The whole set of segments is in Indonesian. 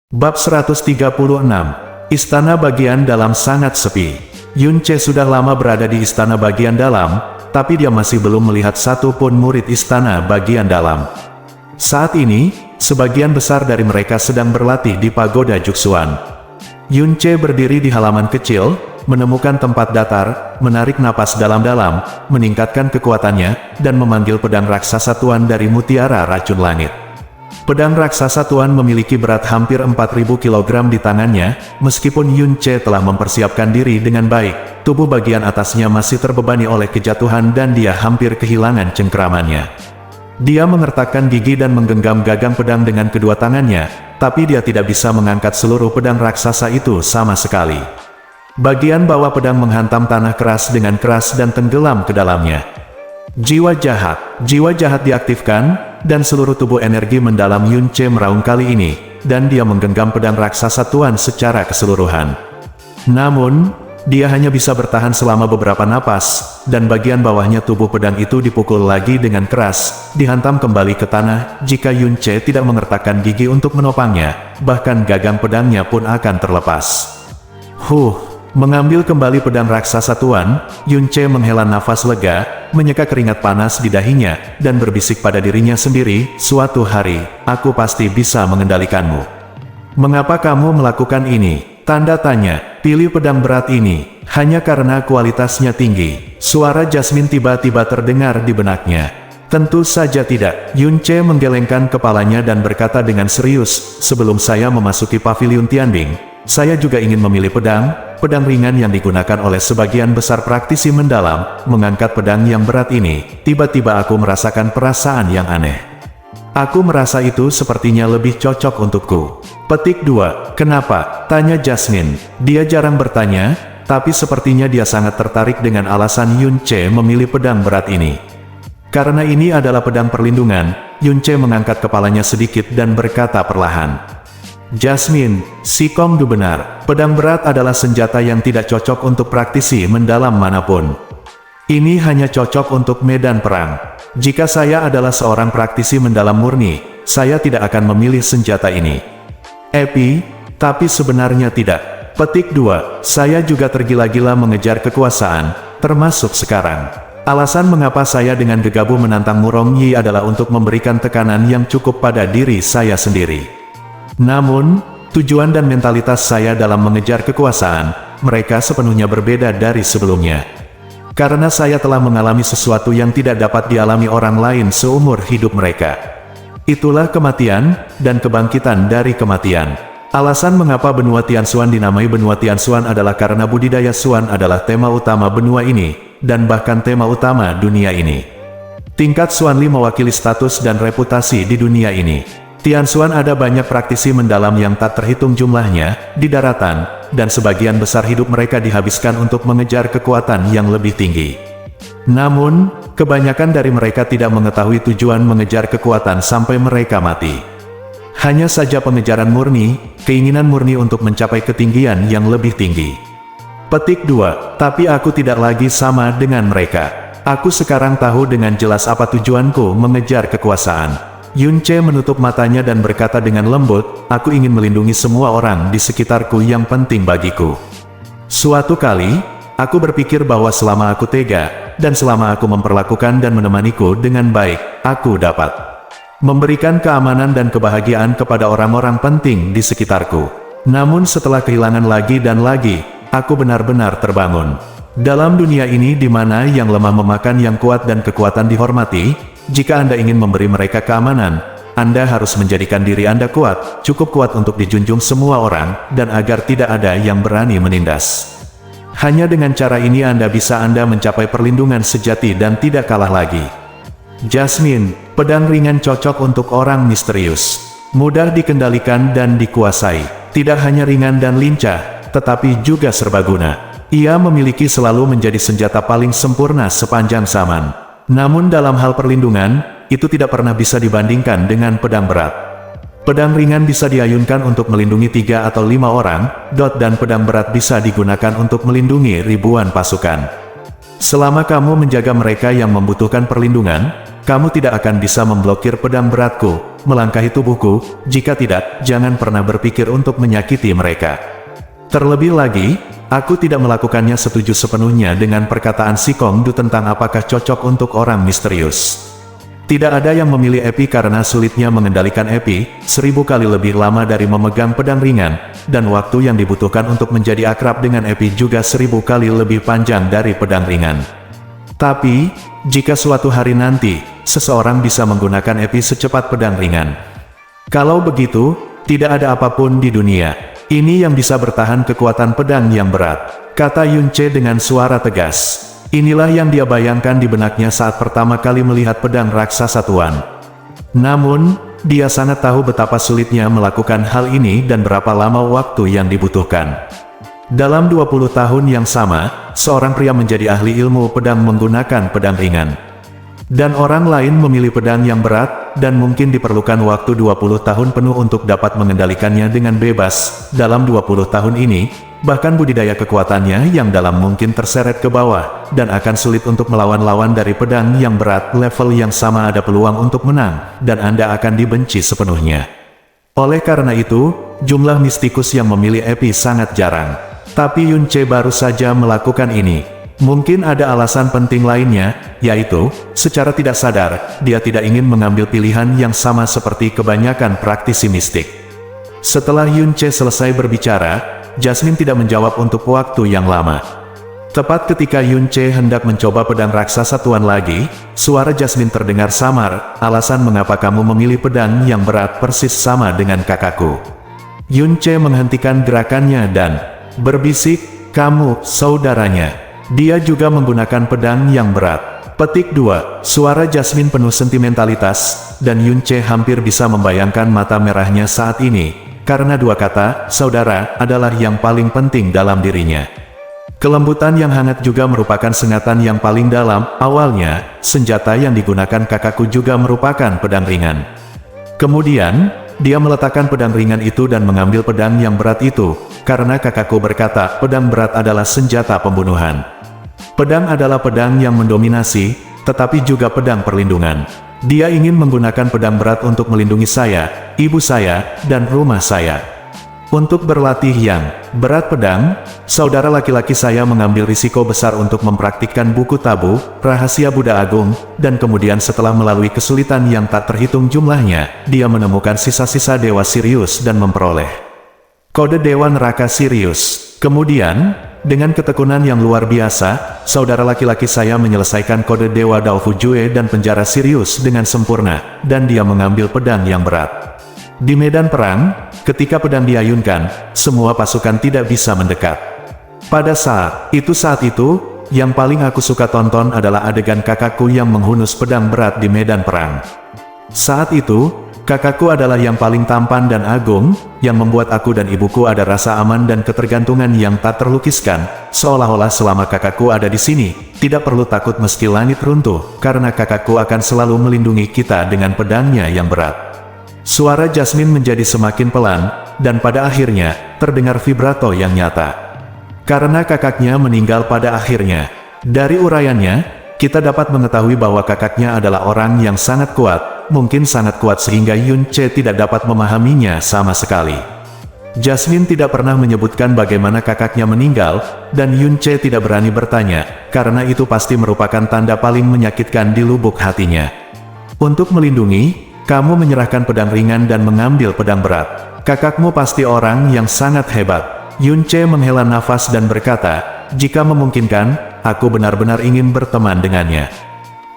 Bab 136. Istana bagian dalam sangat sepi. Yun Ce sudah lama berada di istana bagian dalam, tapi dia masih belum melihat satu pun murid istana bagian dalam. Saat ini, sebagian besar dari mereka sedang berlatih di pagoda Juxuan. Yun Ce berdiri di halaman kecil, menemukan tempat datar, menarik napas dalam-dalam, meningkatkan kekuatannya, dan memanggil pedang raksasa tuan dari mutiara racun langit. Pedang raksasa tuan memiliki berat hampir 4.000 kg di tangannya, meskipun Yun Ce telah mempersiapkan diri dengan baik, tubuh bagian atasnya masih terbebani oleh kejatuhan dan dia hampir kehilangan cengkeramannya. Dia mengertakkan gigi dan menggenggam gagang pedang dengan kedua tangannya, tapi dia tidak bisa mengangkat seluruh pedang raksasa itu sama sekali. Bagian bawah pedang menghantam tanah keras dengan keras dan tenggelam ke dalamnya. Jiwa jahat diaktifkan, dan seluruh tubuh energi mendalam Yun Ce meraung kali ini, dan dia menggenggam pedang raksasa tuan secara keseluruhan. Namun, dia hanya bisa bertahan selama beberapa napas, dan bagian bawahnya tubuh pedang itu dipukul lagi dengan keras, dihantam kembali ke tanah. Jika Yun Ce tidak mengertakkan gigi untuk menopangnya, bahkan gagang pedangnya pun akan terlepas. Mengambil kembali pedang raksasa tuan, Yun Ce menghela nafas lega, menyeka keringat panas di dahinya, dan berbisik pada dirinya sendiri, "Suatu hari, aku pasti bisa mengendalikanmu." "Mengapa kamu melakukan ini?" tanda tanya. "Pilih pedang berat ini, hanya karena kualitasnya tinggi." Suara Jasmine tiba-tiba terdengar di benaknya. "Tentu saja tidak." Yun Ce menggelengkan kepalanya dan berkata dengan serius, "Sebelum saya memasuki paviliun Tianbing, saya juga ingin memilih pedang ringan yang digunakan oleh sebagian besar praktisi mendalam. Mengangkat pedang yang berat ini, tiba-tiba aku merasakan perasaan yang aneh. Aku merasa itu sepertinya lebih cocok untukku." Petik 2. "Kenapa?" tanya Jasmine. Dia jarang bertanya, tapi sepertinya dia sangat tertarik dengan alasan Yun Ce memilih pedang berat ini. Karena ini adalah pedang perlindungan, Yun Ce mengangkat kepalanya sedikit dan berkata perlahan, "Jasmine, si Kong Du benar. Pedang berat adalah senjata yang tidak cocok untuk praktisi mendalam manapun. Ini hanya cocok untuk medan perang. Jika saya adalah seorang praktisi mendalam murni, saya tidak akan memilih senjata ini." Tapi sebenarnya tidak. Petik 2. "Saya juga tergila-gila mengejar kekuasaan, termasuk sekarang. Alasan mengapa saya dengan gegabah menantang Murong Yi adalah untuk memberikan tekanan yang cukup pada diri saya sendiri. Namun, tujuan dan mentalitas saya dalam mengejar kekuasaan, mereka sepenuhnya berbeda dari sebelumnya. Karena saya telah mengalami sesuatu yang tidak dapat dialami orang lain seumur hidup mereka. Itulah kematian, dan kebangkitan dari kematian. Alasan mengapa benua Tianxuan dinamai benua Tianxuan adalah karena budidaya Xuan adalah tema utama benua ini, dan bahkan tema utama dunia ini. Tingkat Xuan Li mewakili status dan reputasi di dunia ini. Tianxuan ada banyak praktisi mendalam yang tak terhitung jumlahnya, di daratan, dan sebagian besar hidup mereka dihabiskan untuk mengejar kekuatan yang lebih tinggi. Namun, kebanyakan dari mereka tidak mengetahui tujuan mengejar kekuatan sampai mereka mati. Hanya saja pengejaran murni, keinginan murni untuk mencapai ketinggian yang lebih tinggi. Petik 2. "Tapi aku tidak lagi sama dengan mereka. Aku sekarang tahu dengan jelas apa tujuanku mengejar kekuasaan." Yun Ce menutup matanya dan berkata dengan lembut, "Aku ingin melindungi semua orang di sekitarku yang penting bagiku. Suatu kali, aku berpikir bahwa selama aku tega, dan selama aku memperlakukan dan menemaniku dengan baik, aku dapat memberikan keamanan dan kebahagiaan kepada orang-orang penting di sekitarku. Namun setelah kehilangan lagi dan lagi, aku benar-benar terbangun. Dalam dunia ini di mana yang lemah memakan yang kuat dan kekuatan dihormati, jika Anda ingin memberi mereka keamanan, Anda harus menjadikan diri Anda kuat, cukup kuat untuk dijunjung semua orang, dan agar tidak ada yang berani menindas. Hanya dengan cara ini Anda mencapai perlindungan sejati dan tidak kalah lagi." Jasmine, pedang ringan cocok untuk orang misterius. Mudah dikendalikan dan dikuasai. Tidak hanya ringan dan lincah, tetapi juga serbaguna. Ia memiliki selalu menjadi senjata paling sempurna sepanjang zaman. Namun dalam hal perlindungan, itu tidak pernah bisa dibandingkan dengan pedang berat. Pedang ringan bisa diayunkan untuk melindungi 3 atau 5 orang, dan pedang berat bisa digunakan untuk melindungi ribuan pasukan. Selama kamu menjaga mereka yang membutuhkan perlindungan, kamu tidak akan bisa memblokir pedang beratku, melangkahi tubuhku, jika tidak, jangan pernah berpikir untuk menyakiti mereka. Terlebih lagi, aku tidak melakukannya setuju sepenuhnya dengan perkataan si Kong Du tentang apakah cocok untuk orang misterius. Tidak ada yang memilih Epi karena sulitnya mengendalikan Epi, 1000 kali lebih lama dari memegang pedang ringan, dan waktu yang dibutuhkan untuk menjadi akrab dengan Epi juga 1000 kali lebih panjang dari pedang ringan. Tapi, jika suatu hari nanti, seseorang bisa menggunakan Epi secepat pedang ringan. Kalau begitu, tidak ada apapun di dunia ini yang bisa bertahan kekuatan pedang yang berat, kata Yun Ce dengan suara tegas. Inilah yang dia bayangkan di benaknya saat pertama kali melihat pedang raksasa tuan. Namun, dia sangat tahu betapa sulitnya melakukan hal ini dan berapa lama waktu yang dibutuhkan. Dalam 20 tahun yang sama, seorang pria menjadi ahli ilmu pedang menggunakan pedang ringan. Dan orang lain memilih pedang yang berat, dan mungkin diperlukan waktu 20 tahun penuh untuk dapat mengendalikannya dengan bebas. Dalam 20 tahun ini, bahkan budidaya kekuatannya yang dalam mungkin terseret ke bawah, dan akan sulit untuk melawan lawan dari pedang yang berat. Level yang sama ada peluang untuk menang, dan Anda akan dibenci sepenuhnya. Oleh karena itu, jumlah mistikus yang memilih Epi sangat jarang. Tapi Yun Ce baru saja melakukan ini. Mungkin ada alasan penting lainnya, yaitu, secara tidak sadar, dia tidak ingin mengambil pilihan yang sama seperti kebanyakan praktisi mistik. Setelah Yun Ce selesai berbicara, Jasmine tidak menjawab untuk waktu yang lama. Tepat ketika Yun Ce hendak mencoba pedang raksasa tuan lagi, suara Jasmine terdengar samar, alasan mengapa kamu memilih pedang yang berat persis sama dengan kakakku. Yun Ce menghentikan gerakannya dan berbisik, kamu, saudaranya. Dia juga menggunakan pedang yang berat. Petik 2. Suara Jasmine penuh sentimentalitas, dan Yun Ce hampir bisa membayangkan mata merahnya saat ini, karena dua kata, saudara, adalah yang paling penting dalam dirinya. Kelembutan yang hangat juga merupakan sengatan yang paling dalam. Awalnya, senjata yang digunakan kakakku juga merupakan pedang ringan. Kemudian, dia meletakkan pedang ringan itu dan mengambil pedang yang berat itu, karena kakakku berkata, pedang berat adalah senjata pembunuhan. Pedang adalah pedang yang mendominasi, tetapi juga pedang perlindungan. Dia ingin menggunakan pedang berat untuk melindungi saya, ibu saya, dan rumah saya. Untuk berlatih yang berat pedang, saudara laki-laki saya mengambil risiko besar untuk mempraktikkan buku tabu, rahasia Buddha Agung, dan kemudian setelah melalui kesulitan yang tak terhitung jumlahnya, dia menemukan sisa-sisa Dewa Sirius dan memperoleh kode Dewa Neraka Sirius. Kemudian, dengan ketekunan yang luar biasa, saudara laki-laki saya menyelesaikan kode Dewa Dao Fujue dan penjara Sirius dengan sempurna, dan dia mengambil pedang yang berat. Di medan perang, ketika pedang diayunkan, semua pasukan tidak bisa mendekat. Pada saat itu, yang paling aku suka tonton adalah adegan kakakku yang menghunus pedang berat di medan perang. Saat itu, kakakku adalah yang paling tampan dan agung, yang membuat aku dan ibuku ada rasa aman dan ketergantungan yang tak terlukiskan, seolah-olah selama kakakku ada di sini, tidak perlu takut meski langit runtuh, karena kakakku akan selalu melindungi kita dengan pedangnya yang berat. Suara Jasmine menjadi semakin pelan, dan pada akhirnya, terdengar vibrato yang nyata. Karena kakaknya meninggal pada akhirnya. Dari uraiannya, kita dapat mengetahui bahwa kakaknya adalah orang yang sangat kuat, mungkin sangat kuat sehingga Yun Ce tidak dapat memahaminya sama sekali. Jasmine tidak pernah menyebutkan bagaimana kakaknya meninggal, dan Yun Ce tidak berani bertanya, karena itu pasti merupakan tanda paling menyakitkan di lubuk hatinya. Untuk melindungi, kamu menyerahkan pedang ringan dan mengambil pedang berat. Kakakmu pasti orang yang sangat hebat. Yun Ce menghela nafas dan berkata, jika memungkinkan, aku benar-benar ingin berteman dengannya.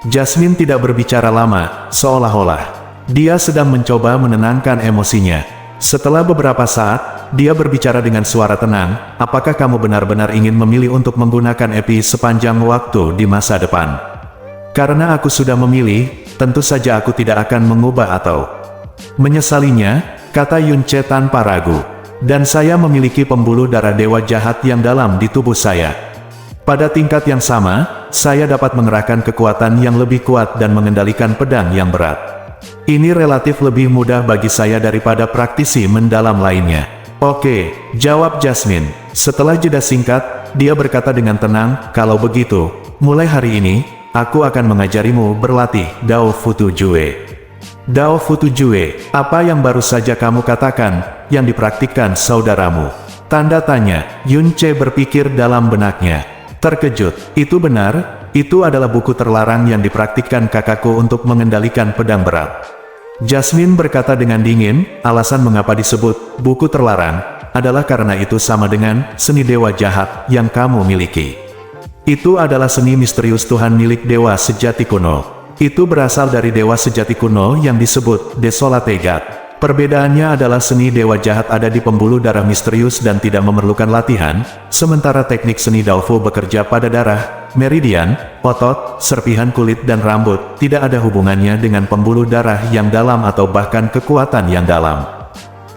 Jasmine tidak berbicara lama, seolah-olah dia sedang mencoba menenangkan emosinya. Setelah beberapa saat, dia berbicara dengan suara tenang, apakah kamu benar-benar ingin memilih untuk menggunakan Epi sepanjang waktu di masa depan? Karena aku sudah memilih, tentu saja aku tidak akan mengubah atau menyesalinya, kata Yun Ce tanpa ragu. Dan saya memiliki pembuluh darah dewa jahat yang dalam di tubuh saya. Pada tingkat yang sama, saya dapat mengerahkan kekuatan yang lebih kuat dan mengendalikan pedang yang berat. Ini relatif lebih mudah bagi saya daripada praktisi mendalam lainnya. Oke, jawab Jasmine. Setelah jeda singkat, dia berkata dengan tenang, kalau begitu, mulai hari ini, aku akan mengajarimu berlatih Dao Futu Jue. Dao Futu Jue, apa yang baru saja kamu katakan, yang dipraktikkan saudaramu? Tanda tanya. Yun Ce berpikir dalam benaknya. Terkejut, itu benar, itu adalah buku terlarang yang dipraktikkan kakakku untuk mengendalikan pedang berat. Jasmine berkata dengan dingin, alasan mengapa disebut buku terlarang, adalah karena itu sama dengan seni dewa jahat yang kamu miliki. Itu adalah seni misterius Tuhan milik dewa sejati kuno. Itu berasal dari dewa sejati kuno yang disebut Desolate God. Perbedaannya adalah seni dewa jahat ada di pembuluh darah misterius dan tidak memerlukan latihan, sementara teknik seni Daofu bekerja pada darah, meridian, otot, serpihan kulit dan rambut, tidak ada hubungannya dengan pembuluh darah yang dalam atau bahkan kekuatan yang dalam.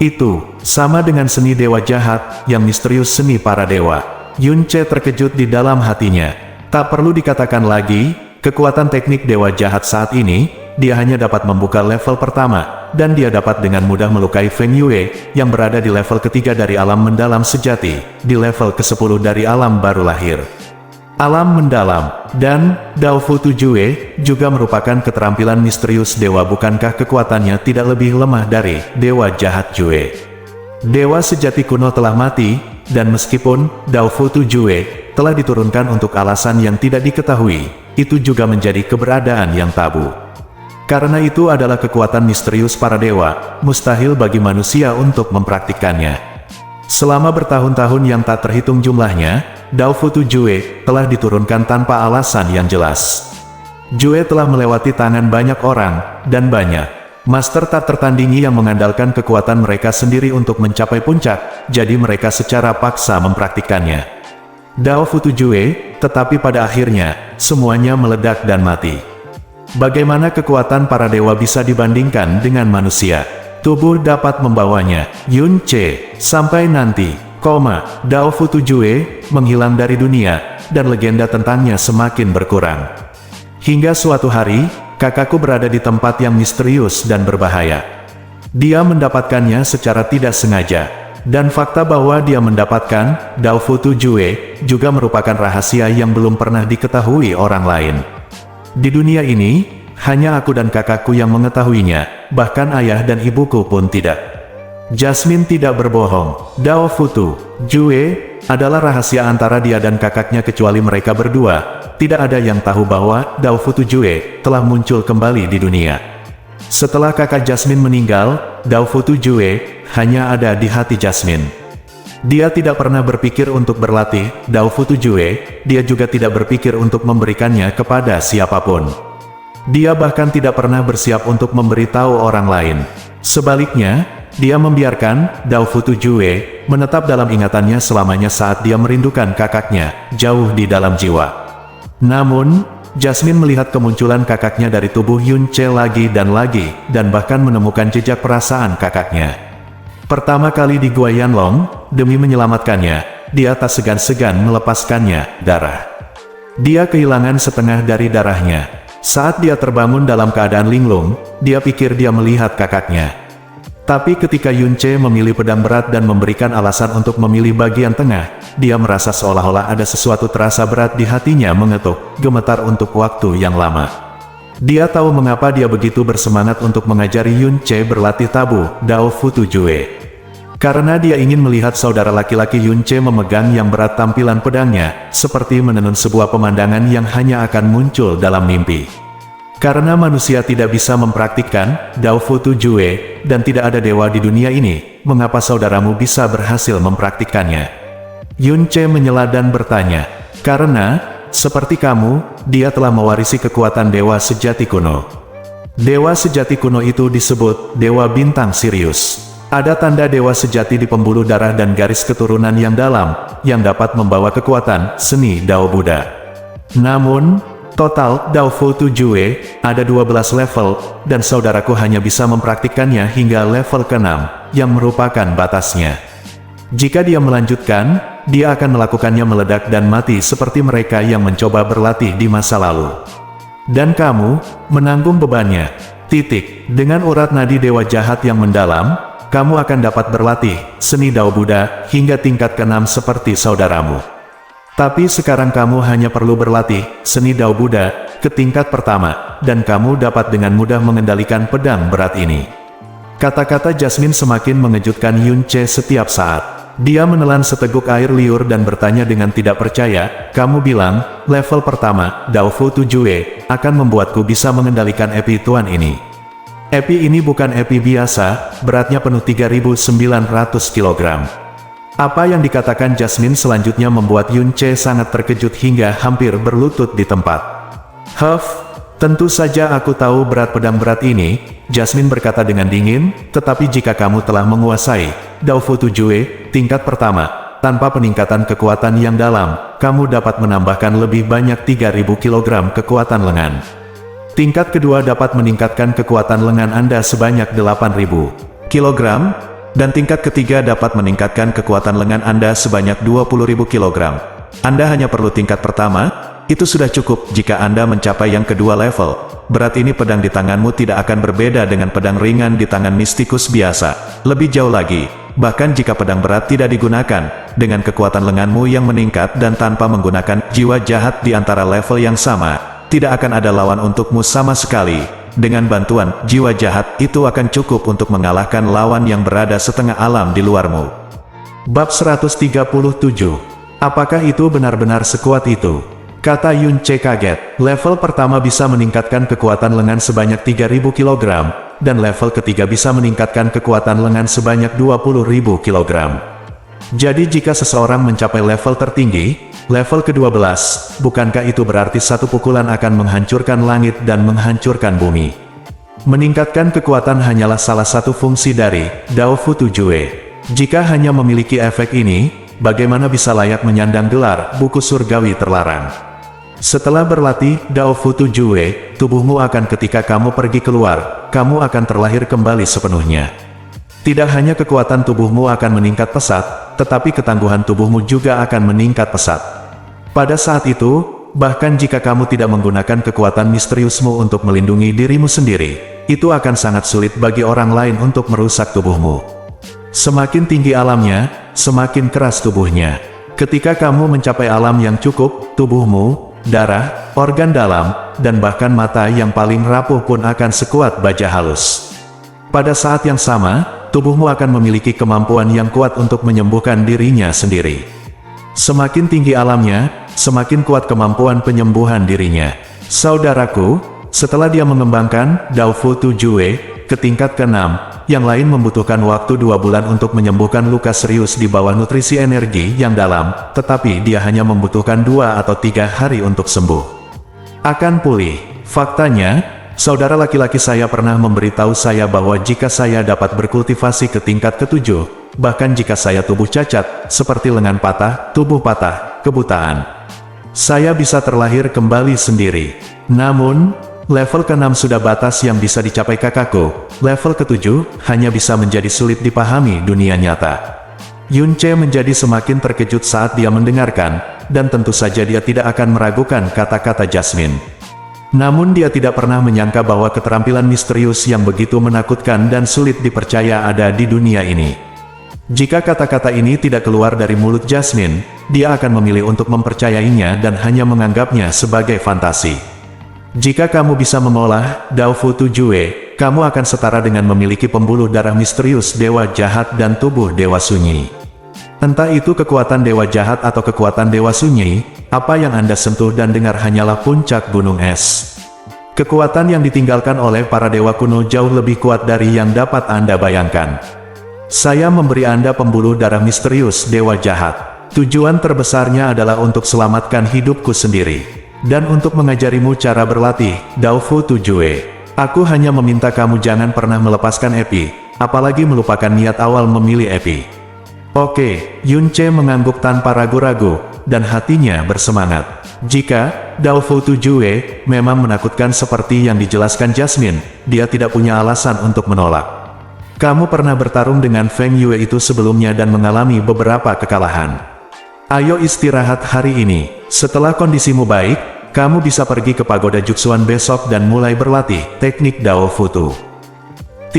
Itu sama dengan seni dewa jahat yang misterius seni para dewa. Yun Ce terkejut di dalam hatinya. Tak perlu dikatakan lagi, kekuatan teknik dewa jahat saat ini, dia hanya dapat membuka level pertama, dan dia dapat dengan mudah melukai Feng Yue, yang berada di level ketiga dari alam mendalam sejati, di level ke-10 dari alam baru lahir. Alam mendalam, dan Dao Futu Jue, juga merupakan keterampilan misterius dewa. Bukankah kekuatannya tidak lebih lemah dari dewa jahat Jue? Dewa sejati kuno telah mati, dan meskipun Dao Futu Jue telah diturunkan untuk alasan yang tidak diketahui, itu juga menjadi keberadaan yang tabu. Karena itu adalah kekuatan misterius para dewa, mustahil bagi manusia untuk mempraktikkannya. Selama bertahun-tahun yang tak terhitung jumlahnya, Dao Futu Jue telah diturunkan tanpa alasan yang jelas. Jue telah melewati tangan banyak orang, dan banyak master tak tertandingi yang mengandalkan kekuatan mereka sendiri untuk mencapai puncak, jadi mereka secara paksa mempraktikkannya. Dao Futu Jue, tetapi pada akhirnya, semuanya meledak dan mati. Bagaimana kekuatan para dewa bisa dibandingkan dengan manusia? Tubuh dapat membawanya. Yun Ce, sampai nanti, Dao Futu Jue menghilang dari dunia, dan legenda tentangnya semakin berkurang. Hingga suatu hari, kakakku berada di tempat yang misterius dan berbahaya. Dia mendapatkannya secara tidak sengaja. Dan fakta bahwa dia mendapatkan Dao Futu Jue juga merupakan rahasia yang belum pernah diketahui orang lain. Di dunia ini, hanya aku dan kakakku yang mengetahuinya, bahkan ayah dan ibuku pun tidak. Jasmine tidak berbohong. Dao Futu Jue adalah rahasia antara dia dan kakaknya kecuali mereka berdua. Tidak ada yang tahu bahwa Dao Futu Jue telah muncul kembali di dunia. Setelah kakak Jasmine meninggal, Dao Futu Jue hanya ada di hati Jasmine. Dia tidak pernah berpikir untuk berlatih Dao Futu Jue, dia juga tidak berpikir untuk memberikannya kepada siapapun. Dia bahkan tidak pernah bersiap untuk memberitahu orang lain. Sebaliknya, dia membiarkan Dao Futu Jue menetap dalam ingatannya selamanya saat dia merindukan kakaknya, jauh di dalam jiwa. Namun, Jasmine melihat kemunculan kakaknya dari tubuh Yun Ce lagi, dan bahkan menemukan jejak perasaan kakaknya. Pertama kali di Gua Yanlong, demi menyelamatkannya, dia tak segan-segan melepaskannya darah. Dia kehilangan setengah dari darahnya. Saat dia terbangun dalam keadaan linglung, dia pikir dia melihat kakaknya. Tapi ketika Yun Ce memilih pedang berat dan memberikan alasan untuk memilih bagian tengah, dia merasa seolah-olah ada sesuatu terasa berat di hatinya mengetuk, gemetar untuk waktu yang lama. Dia tahu mengapa dia begitu bersemangat untuk mengajari Yun Ce berlatih tabu Dao Futu Jue. Karena dia ingin melihat saudara laki-laki Yun Ce memegang yang berat tampilan pedangnya, seperti menenun sebuah pemandangan yang hanya akan muncul dalam mimpi. Karena manusia tidak bisa mempraktikkan Dao Futu Jue, dan tidak ada dewa di dunia ini, mengapa saudaramu bisa berhasil mempraktikkannya? Yun Ce menyela dan bertanya, karena seperti kamu, dia telah mewarisi kekuatan dewa sejati kuno. Dewa sejati kuno itu disebut Dewa Bintang Sirius. Ada tanda dewa sejati di pembuluh darah dan garis keturunan yang dalam, yang dapat membawa kekuatan seni Dao Buddha. Namun, total Dao Futu Jue ada 12 level, dan saudaraku hanya bisa mempraktikkannya hingga level ke-6, yang merupakan batasnya. Jika dia melanjutkan, dia akan melakukannya meledak dan mati seperti mereka yang mencoba berlatih di masa lalu. Dan kamu, menanggung bebannya. Dengan urat nadi dewa jahat yang mendalam, kamu akan dapat berlatih seni Dao Buddha hingga tingkat ke-6 seperti saudaramu. Tapi sekarang kamu hanya perlu berlatih seni Dao Buddha ke tingkat pertama, dan kamu dapat dengan mudah mengendalikan pedang berat ini. Kata-kata Jasmine semakin mengejutkan Yun Ce setiap saat. Dia menelan seteguk air liur dan bertanya dengan tidak percaya, kamu bilang, level pertama, Daofu 7E, akan membuatku bisa mengendalikan epi tuan ini. Epi ini bukan epi biasa, beratnya penuh 3.900 kg. Apa yang dikatakan Jasmine selanjutnya membuat Yun Ce sangat terkejut hingga hampir berlutut di tempat. Tentu saja aku tahu berat pedang berat ini, Jasmine berkata dengan dingin, tetapi jika kamu telah menguasai Daofu 7E, tingkat pertama, tanpa peningkatan kekuatan yang dalam, kamu dapat menambahkan lebih banyak 3.000 kg kekuatan lengan. Tingkat kedua dapat meningkatkan kekuatan lengan Anda sebanyak 8.000 kg, dan tingkat ketiga dapat meningkatkan kekuatan lengan Anda sebanyak 20.000 kg. Anda hanya perlu tingkat pertama, itu sudah cukup jika Anda mencapai yang kedua level. Berat ini pedang di tanganmu tidak akan berbeda dengan pedang ringan di tangan mistikus biasa. Lebih jauh lagi, bahkan jika pedang berat tidak digunakan, dengan kekuatan lenganmu yang meningkat dan tanpa menggunakan jiwa jahat di antara level yang sama, tidak akan ada lawan untukmu sama sekali. Dengan bantuan jiwa jahat itu akan cukup untuk mengalahkan lawan yang berada setengah alam di luarmu. Bab 137. Apakah itu benar-benar sekuat itu? Kata Yun Ce kaget. Level pertama bisa meningkatkan kekuatan lengan sebanyak 3.000 kg, dan level ketiga bisa meningkatkan kekuatan lengan sebanyak 20.000 kg. Jadi jika seseorang mencapai level tertinggi, level ke-12, bukankah itu berarti satu pukulan akan menghancurkan langit dan menghancurkan bumi? Meningkatkan kekuatan hanyalah salah satu fungsi dari Daofu 7E. Jika hanya memiliki efek ini, bagaimana bisa layak menyandang gelar buku surgawi terlarang? Setelah berlatih Daofu 7E, tubuhmu akan ketika kamu pergi keluar, kamu akan terlahir kembali sepenuhnya. Tidak hanya kekuatan tubuhmu akan meningkat pesat, tetapi ketangguhan tubuhmu juga akan meningkat pesat. Pada saat itu, bahkan jika kamu tidak menggunakan kekuatan misteriusmu untuk melindungi dirimu sendiri, itu akan sangat sulit bagi orang lain untuk merusak tubuhmu. Semakin tinggi alamnya, semakin keras tubuhnya. Ketika kamu mencapai alam yang cukup, tubuhmu, darah, organ dalam, dan bahkan mata yang paling rapuh pun akan sekuat baja halus. Pada saat yang sama, tubuhmu akan memiliki kemampuan yang kuat untuk menyembuhkan dirinya sendiri. Semakin tinggi alamnya, semakin kuat kemampuan penyembuhan dirinya. Saudaraku, setelah dia mengembangkan Daofu 7E ke tingkat ke-6, yang lain membutuhkan waktu 2 bulan untuk menyembuhkan luka serius di bawah nutrisi energi yang dalam, tetapi dia hanya membutuhkan 2 atau 3 hari untuk sembuh. Akan pulih. Faktanya, saudara laki-laki saya pernah memberitahu saya bahwa jika saya dapat berkultivasi ke tingkat ke-7, bahkan jika saya tubuh cacat, seperti lengan patah, tubuh patah, kebutaan, saya bisa terlahir kembali sendiri. Namun, level ke-6 sudah batas yang bisa dicapai kakakku. Level ke-7 hanya bisa menjadi sulit dipahami dunia nyata. Yun Ce menjadi semakin terkejut saat dia mendengarkan, dan tentu saja dia tidak akan meragukan kata-kata Jasmine. Namun dia tidak pernah menyangka bahwa keterampilan misterius yang begitu menakutkan dan sulit dipercaya ada di dunia ini. Jika kata-kata ini tidak keluar dari mulut Jasmine, dia akan memilih untuk mempercayainya dan hanya menganggapnya sebagai fantasi. Jika kamu bisa mengolah Daofu 7E, kamu akan setara dengan memiliki pembuluh darah misterius dewa jahat dan tubuh dewa sunyi. Entah itu kekuatan dewa jahat atau kekuatan dewa sunyi, apa yang Anda sentuh dan dengar hanyalah puncak gunung es. Kekuatan yang ditinggalkan oleh para dewa kuno jauh lebih kuat dari yang dapat Anda bayangkan. Saya memberi Anda pembuluh darah misterius dewa jahat. Tujuan terbesarnya adalah untuk selamatkan hidupku sendiri, dan untuk mengajarimu cara berlatih Daofu 7E. Aku hanya meminta kamu jangan pernah melepaskan epi, apalagi melupakan niat awal memilih epi. Oke, Yun Ce mengangguk tanpa ragu-ragu, dan hatinya bersemangat. Jika Daofu 7E memang menakutkan seperti yang dijelaskan Jasmine, dia tidak punya alasan untuk menolak. Kamu pernah bertarung dengan Feng Yue itu sebelumnya dan mengalami beberapa kekalahan. Ayo istirahat hari ini. Setelah kondisimu baik, kamu bisa pergi ke pagoda Juxuan besok dan mulai berlatih teknik Daofu 2.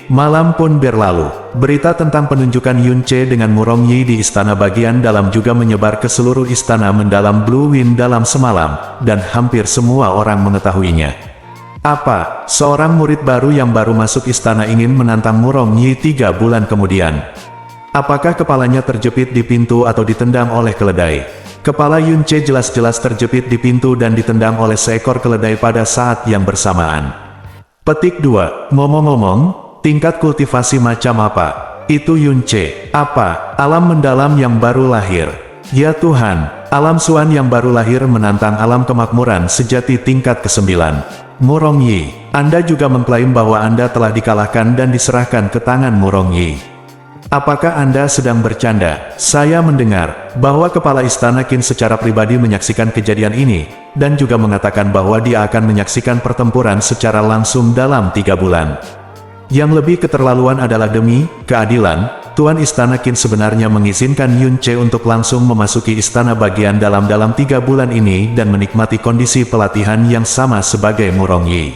Malam pun berlalu. Berita tentang penunjukan Yun Che dengan Murong Yi di istana bagian dalam juga menyebar ke seluruh istana mendalam Blue Wind dalam semalam, dan hampir semua orang mengetahuinya. Apa, seorang murid baru yang baru masuk istana ingin menantang Murong Yi 3 bulan kemudian? Apakah kepalanya terjepit di pintu atau ditendang oleh keledai? Kepala Yun Che jelas-jelas terjepit di pintu dan ditendang oleh seekor keledai pada saat yang bersamaan. Petik 2. Ngomong-ngomong, tingkat kultivasi macam apa? Itu Yun Che. Apa? Alam mendalam yang baru lahir. Ya Tuhan, alam Suan yang baru lahir menantang alam kemakmuran sejati tingkat ke-9. Murong Yi, Anda juga mengklaim bahwa Anda telah dikalahkan dan diserahkan ke tangan Murong Yi. Apakah Anda sedang bercanda? Saya mendengar bahwa kepala istana Qin secara pribadi menyaksikan kejadian ini, dan juga mengatakan bahwa dia akan menyaksikan pertempuran secara langsung dalam 3 bulan. Yang lebih keterlaluan adalah demi keadilan, Tuan Istana Qin sebenarnya mengizinkan Yun Che untuk langsung memasuki istana bagian dalam 3 bulan ini dan menikmati kondisi pelatihan yang sama sebagai Murong Yi.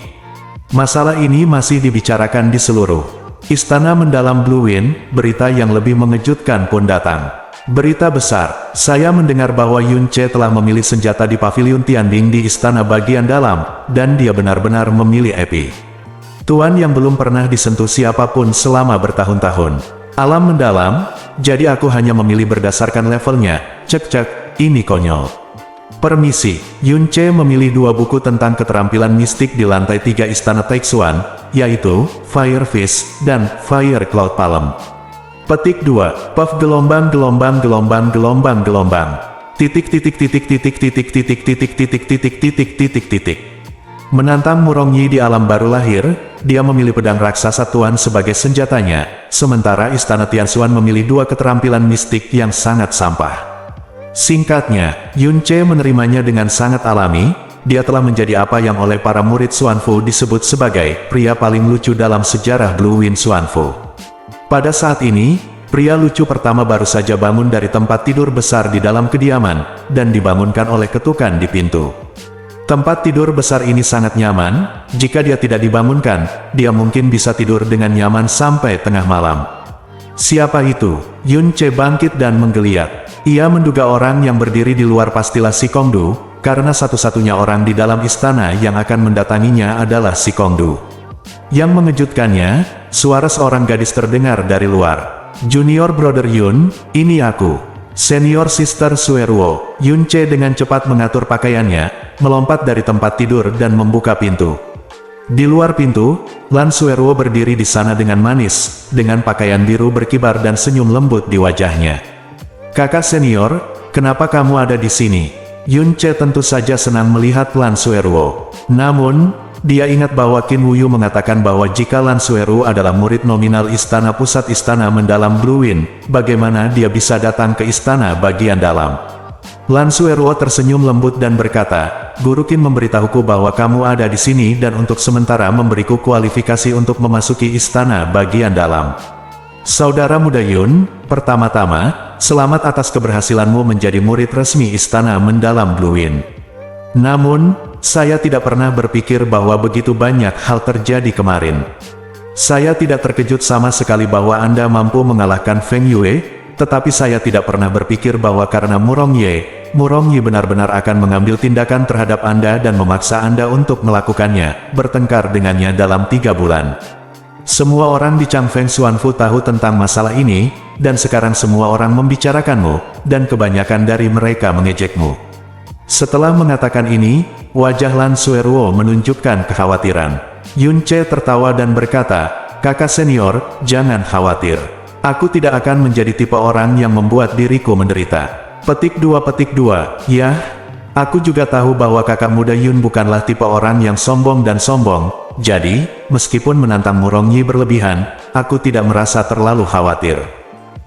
Masalah ini masih dibicarakan di seluruh istana mendalam Blue Wind. Berita yang lebih mengejutkan pun datang. Berita besar, saya mendengar bahwa Yun Che telah memilih senjata di pavilion Tianbing di istana bagian dalam, dan dia benar-benar memilih Epi. Tuan yang belum pernah disentuh siapapun selama bertahun-tahun. Alam mendalam, jadi aku hanya memilih berdasarkan levelnya. Cek, ini konyol. Permisi, Yun Che memilih 2 buku tentang keterampilan mistik di lantai 3 istana Taixuan, yaitu Fire Fist dan Fire Cloud Palm. Petik 2. Puff gelombang. Menantang Murong Yi di alam baru lahir, dia memilih pedang raksasa Tuan sebagai senjatanya, sementara istana Tianxuan memilih 2 keterampilan mistik yang sangat sampah. Singkatnya, Yun Che menerimanya dengan sangat alami. Dia telah menjadi apa yang oleh para murid Xuanfu disebut sebagai pria paling lucu dalam sejarah Blue Wind Xuanfu. Pada saat ini, pria lucu pertama baru saja bangun dari tempat tidur besar di dalam kediaman, dan dibangunkan oleh ketukan di pintu. Tempat tidur besar ini sangat nyaman. Jika dia tidak dibangunkan, dia mungkin bisa tidur dengan nyaman sampai tengah malam. Siapa itu? Yun Che bangkit dan menggeliat. Ia menduga orang yang berdiri di luar pastilah Si Kongdu, karena satu-satunya orang di dalam istana yang akan mendatanginya adalah Si Kongdu. Yang mengejutkannya, suara seorang gadis terdengar dari luar. Junior Brother Yun, ini aku. Senior Sister Sueruo. Yun Che dengan cepat mengatur pakaiannya, melompat dari tempat tidur dan membuka pintu. Di luar pintu, Lan Sueruo berdiri di sana dengan manis, dengan pakaian biru berkibar dan senyum lembut di wajahnya. Kakak senior, kenapa kamu ada di sini? Yun Che tentu saja senang melihat Lan Sueruo. Namun, dia ingat bahwa Qin Wuyu mengatakan bahwa jika Lan Sueruo adalah murid nominal istana pusat istana mendalam Blue Wind, bagaimana dia bisa datang ke istana bagian dalam? Lan Sueruo tersenyum lembut dan berkata, Guru Qin memberitahuku bahwa kamu ada di sini dan untuk sementara memberiku kualifikasi untuk memasuki istana bagian dalam. Saudara muda Yun, pertama-tama, selamat atas keberhasilanmu menjadi murid resmi istana mendalam Blue Wind. Namun, saya tidak pernah berpikir bahwa begitu banyak hal terjadi kemarin. Saya tidak terkejut sama sekali bahwa Anda mampu mengalahkan Feng Yue, tetapi saya tidak pernah berpikir bahwa karena Murong Yi benar-benar akan mengambil tindakan terhadap Anda dan memaksa Anda untuk melakukannya, bertengkar dengannya dalam 3 bulan. Semua orang di Changfeng Xuanfu tahu tentang masalah ini, dan sekarang semua orang membicarakanmu, dan kebanyakan dari mereka mengejekmu. Setelah mengatakan ini, wajah Lan Sueruo menunjukkan kekhawatiran. Yun Che tertawa dan berkata, Kakak senior, jangan khawatir. Aku tidak akan menjadi tipe orang yang membuat diriku menderita. Petik 2. Ya, aku juga tahu bahwa kakak muda Yun bukanlah tipe orang yang sombong dan sombong. Jadi, meskipun menantang Murong Yi berlebihan, aku tidak merasa terlalu khawatir.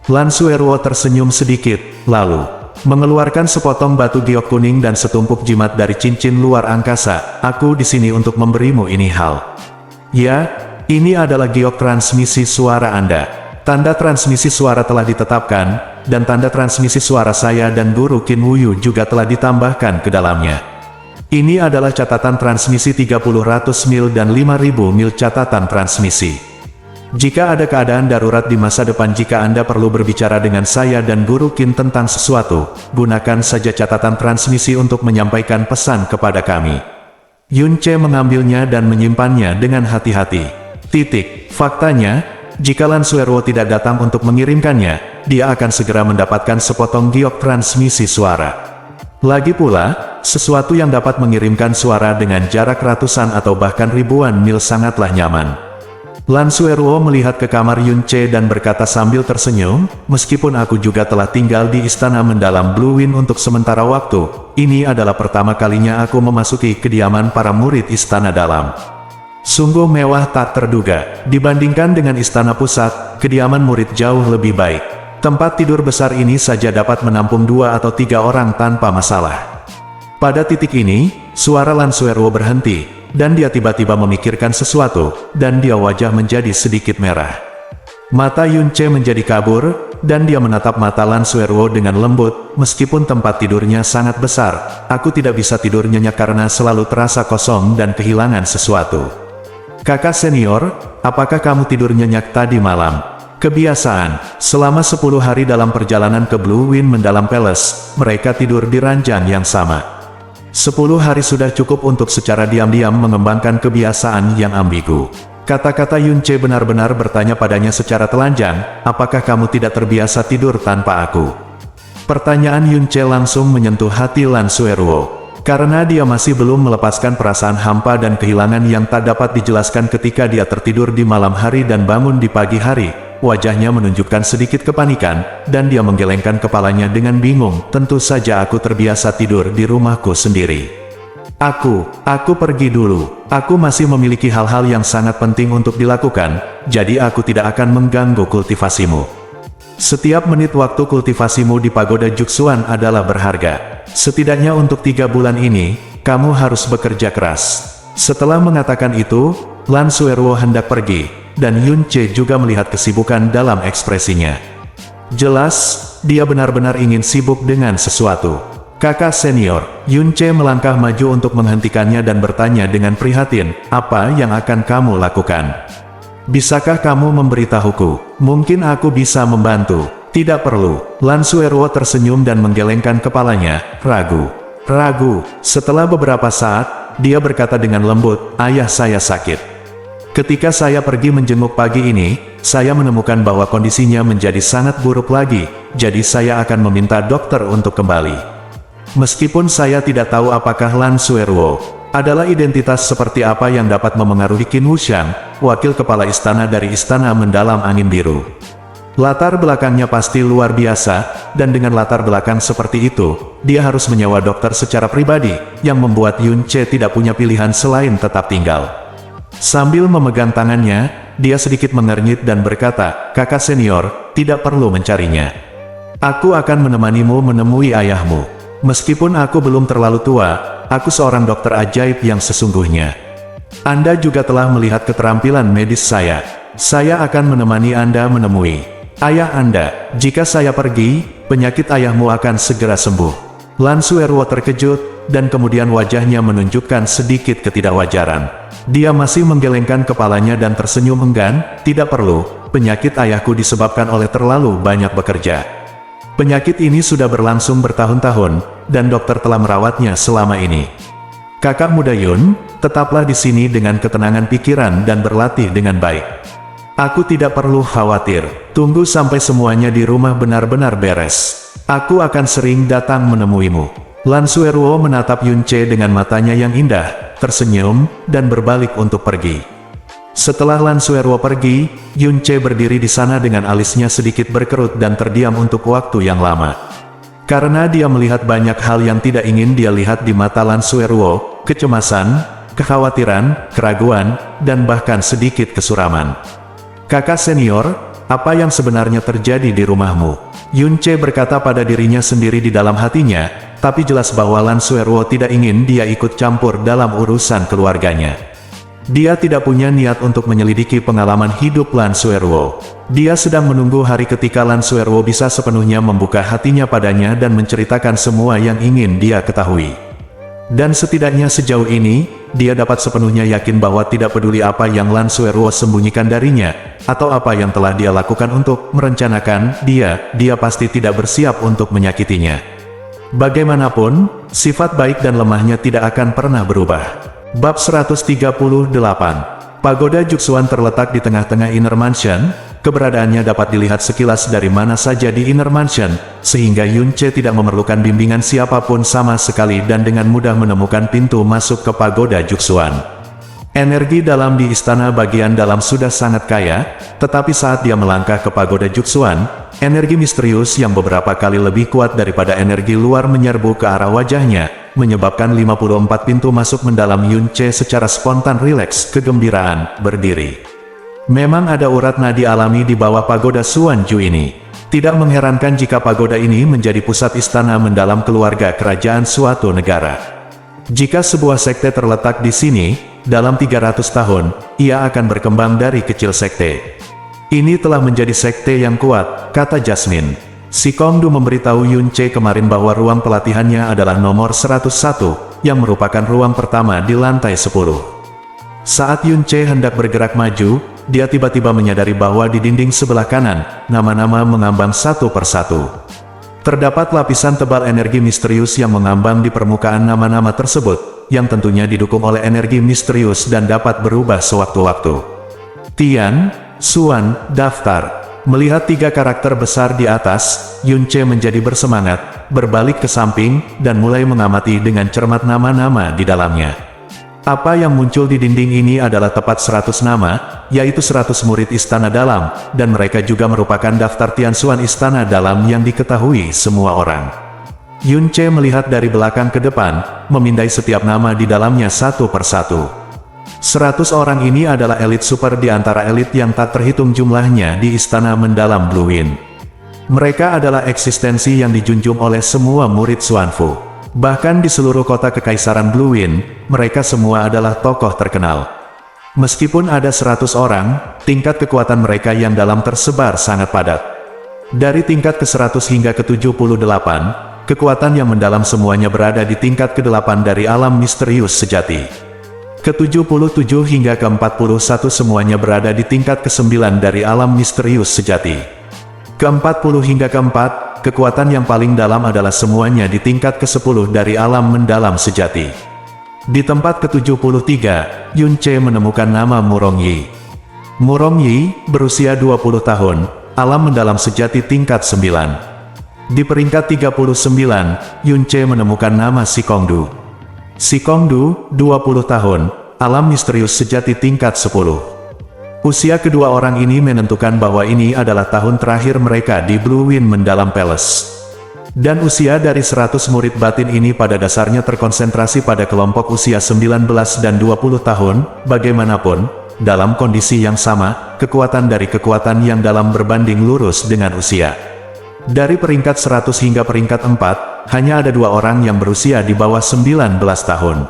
Lan Sueruo tersenyum sedikit, lalu mengeluarkan sepotong batu giok kuning dan setumpuk jimat dari cincin luar angkasa. Aku di sini untuk memberimu ini hal. Ya, ini adalah giok transmisi suara Anda. Tanda transmisi suara telah ditetapkan, dan tanda transmisi suara saya dan Guru Qin Wuyu juga telah ditambahkan ke dalamnya. Ini adalah catatan transmisi 3000 mil dan 5000 mil catatan transmisi. Jika ada keadaan darurat di masa depan, jika Anda perlu berbicara dengan saya dan Guru Qin tentang sesuatu, gunakan saja catatan transmisi untuk menyampaikan pesan kepada kami. Yun Ce mengambilnya dan menyimpannya dengan hati-hati. Faktanya, jika Lan Suerwo tidak datang untuk mengirimkannya, dia akan segera mendapatkan sepotong giok transmisi suara. Lagi pula, sesuatu yang dapat mengirimkan suara dengan jarak ratusan atau bahkan ribuan mil sangatlah nyaman. Lan Suerwo melihat ke kamar Yun Ce dan berkata sambil tersenyum, meskipun aku juga telah tinggal di istana mendalam Blue Wind untuk sementara waktu, ini adalah pertama kalinya aku memasuki kediaman para murid istana dalam. Sungguh mewah tak terduga. Dibandingkan dengan istana pusat, kediaman murid jauh lebih baik. Tempat tidur besar ini saja dapat menampung 2 atau 3 orang tanpa masalah. Pada titik ini, suara Lan Suerwo berhenti, dan dia tiba-tiba memikirkan sesuatu, dan dia wajah menjadi sedikit merah. Mata Yun Ce menjadi kabur, dan dia menatap mata Lan Suerwo dengan lembut. Meskipun tempat tidurnya sangat besar, aku tidak bisa tidur nyenyak karena selalu terasa kosong dan kehilangan sesuatu. Kakak senior, apakah kamu tidur nyenyak tadi malam? Kebiasaan, selama 10 hari dalam perjalanan ke Blue Wind Mendalam Palace, mereka tidur di ranjang yang sama. 10 hari sudah cukup untuk secara diam-diam mengembangkan kebiasaan yang ambigu. Kata-kata Yun Ce benar-benar bertanya padanya secara telanjang, apakah kamu tidak terbiasa tidur tanpa aku? Pertanyaan Yun Ce langsung menyentuh hati Lan Suerwo. Karena dia masih belum melepaskan perasaan hampa dan kehilangan yang tak dapat dijelaskan ketika dia tertidur di malam hari dan bangun di pagi hari, wajahnya menunjukkan sedikit kepanikan, dan dia menggelengkan kepalanya dengan bingung. Tentu saja aku terbiasa tidur di rumahku sendiri. Aku pergi dulu. Aku masih memiliki hal-hal yang sangat penting untuk dilakukan, jadi aku tidak akan mengganggu kultivasimu. Setiap menit waktu kultivasimu di Pagoda Juxuan adalah berharga. Setidaknya untuk 3 bulan ini, kamu harus bekerja keras. Setelah mengatakan itu, Lan Suerwo hendak pergi, dan Yun Ce juga melihat kesibukan dalam ekspresinya. Jelas, dia benar-benar ingin sibuk dengan sesuatu. Kakak senior, Yun Ce melangkah maju untuk menghentikannya dan bertanya dengan prihatin, apa yang akan kamu lakukan? Bisakah kamu memberitahuku? Mungkin aku bisa membantu. Tidak perlu. Lan Suerwo tersenyum dan menggelengkan kepalanya, ragu. Setelah beberapa saat, dia berkata dengan lembut, ayah saya sakit. Ketika saya pergi menjenguk pagi ini, saya menemukan bahwa kondisinya menjadi sangat buruk lagi, jadi saya akan meminta dokter untuk kembali. Meskipun saya tidak tahu apakah Lan Suerwo adalah identitas seperti apa yang dapat memengaruhi Qin Wuxian, wakil kepala istana dari Istana Mendalam Angin Biru. Latar belakangnya pasti luar biasa, dan dengan latar belakang seperti itu, dia harus menyewa dokter secara pribadi, yang membuat Yun Ce tidak punya pilihan selain tetap tinggal. Sambil memegang tangannya, dia sedikit mengernyit dan berkata, kakak senior, tidak perlu mencarinya. Aku akan menemanimu menemui ayahmu. Meskipun aku belum terlalu tua, aku seorang dokter ajaib yang sesungguhnya. Anda juga telah melihat keterampilan medis saya. Saya akan menemani Anda menemui ayah Anda. Jika saya pergi, penyakit ayahmu akan segera sembuh. Lan Suerwo terkejut, dan kemudian wajahnya menunjukkan sedikit ketidakwajaran. Dia masih menggelengkan kepalanya dan tersenyum enggan, tidak perlu, penyakit ayahku disebabkan oleh terlalu banyak bekerja. Penyakit ini sudah berlangsung bertahun-tahun, dan dokter telah merawatnya selama ini. Kakak muda Yun, tetaplah di sini dengan ketenangan pikiran dan berlatih dengan baik. Aku tidak perlu khawatir. Tunggu sampai semuanya di rumah benar-benar beres. Aku akan sering datang menemuimu. Lan Suerwo menatap Yun Ce dengan matanya yang indah, tersenyum, dan berbalik untuk pergi. Setelah Lan Suerwo pergi, Yun Ce berdiri di sana dengan alisnya sedikit berkerut dan terdiam untuk waktu yang lama. Karena dia melihat banyak hal yang tidak ingin dia lihat di mata Lan Suerwo, kecemasan, kekhawatiran, keraguan, dan bahkan sedikit kesuraman. Kakak senior, apa yang sebenarnya terjadi di rumahmu? Yun Ce berkata pada dirinya sendiri di dalam hatinya, tapi jelas bahwa Lan Suerwo tidak ingin dia ikut campur dalam urusan keluarganya. Dia tidak punya niat untuk menyelidiki pengalaman hidup Lan Suerwo. Dia sedang menunggu hari ketika Lan Suerwo bisa sepenuhnya membuka hatinya padanya dan menceritakan semua yang ingin dia ketahui. Dan setidaknya sejauh ini, dia dapat sepenuhnya yakin bahwa tidak peduli apa yang Lan Sueruo sembunyikan darinya, atau apa yang telah dia lakukan untuk merencanakan, dia pasti tidak bersiap untuk menyakitinya. Bagaimanapun, sifat baik dan lemahnya tidak akan pernah berubah. Bab 138. Pagoda Juxuan terletak di tengah-tengah Inner Mansion. Keberadaannya dapat dilihat sekilas dari mana saja di Inner Mansion, sehingga Yun Ce tidak memerlukan bimbingan siapapun sama sekali dan dengan mudah menemukan pintu masuk ke Pagoda Juxuan. Energi dalam di istana bagian dalam sudah sangat kaya, tetapi saat dia melangkah ke Pagoda Juxuan, energi misterius yang beberapa kali lebih kuat daripada energi luar menyerbu ke arah wajahnya, menyebabkan 54 pintu masuk mendalam Yun Ce secara spontan rileks kegembiraan, berdiri. Memang ada urat nadi alami di bawah Pagoda Xuanju ini. Tidak mengherankan jika pagoda ini menjadi pusat istana mendalam keluarga kerajaan suatu negara. Jika sebuah sekte terletak di sini, dalam 300 tahun, ia akan berkembang dari kecil sekte. Ini telah menjadi sekte yang kuat, kata Jasmine. Si Kongdu memberitahu Yun Ce kemarin bahwa ruang pelatihannya adalah nomor 101, yang merupakan ruang pertama di lantai 10. Saat Yun Ce hendak bergerak maju, dia tiba-tiba menyadari bahwa di dinding sebelah kanan, nama-nama mengambang satu persatu. Terdapat lapisan tebal energi misterius yang mengambang di permukaan nama-nama tersebut, yang tentunya didukung oleh energi misterius dan dapat berubah sewaktu-waktu. Tian, Xuan, daftar. Melihat 3 karakter besar di atas, Yun Ce menjadi bersemangat, berbalik ke samping, dan mulai mengamati dengan cermat nama-nama di dalamnya. Apa yang muncul di dinding ini adalah tepat 100 nama, yaitu 100 murid Istana Dalam, dan mereka juga merupakan daftar Tianxuan Istana Dalam yang diketahui semua orang. Yun Ce melihat dari belakang ke depan, memindai setiap nama di dalamnya satu persatu. 100 orang ini adalah elit super di antara elit yang tak terhitung jumlahnya di Istana Mendalam Blue Wind. Mereka adalah eksistensi yang dijunjung oleh semua murid Xuanfu. Bahkan di seluruh kota Kekaisaran Blue Wind, mereka semua adalah tokoh terkenal. Meskipun ada 100 orang, tingkat kekuatan mereka yang dalam tersebar sangat padat. Dari tingkat ke-100 hingga ke-78, kekuatan yang mendalam semuanya berada di tingkat ke-8 dari alam misterius sejati. Ke-77 hingga ke-41 semuanya berada di tingkat ke-9 dari alam misterius sejati. Ke-40 hingga ke-4, kekuatan yang paling dalam adalah semuanya di tingkat ke-10 dari alam mendalam sejati. Di tempat ke-73, Yun Ce menemukan nama Murong Yi. Murong Yi, berusia 20 tahun, alam mendalam sejati tingkat 9. Di peringkat 39, Yun Ce menemukan nama Si Kongdu. Si Kongdu, 20 tahun, alam misterius sejati tingkat 10. Usia kedua orang ini menentukan bahwa ini adalah tahun terakhir mereka di Blue Wind Mendalam Palace. Dan usia dari 100 murid batin ini pada dasarnya terkonsentrasi pada kelompok usia 19 dan 20 tahun, bagaimanapun, dalam kondisi yang sama, kekuatan dari kekuatan yang dalam berbanding lurus dengan usia. Dari peringkat 100 hingga peringkat 4, hanya ada 2 orang yang berusia di bawah 19 tahun.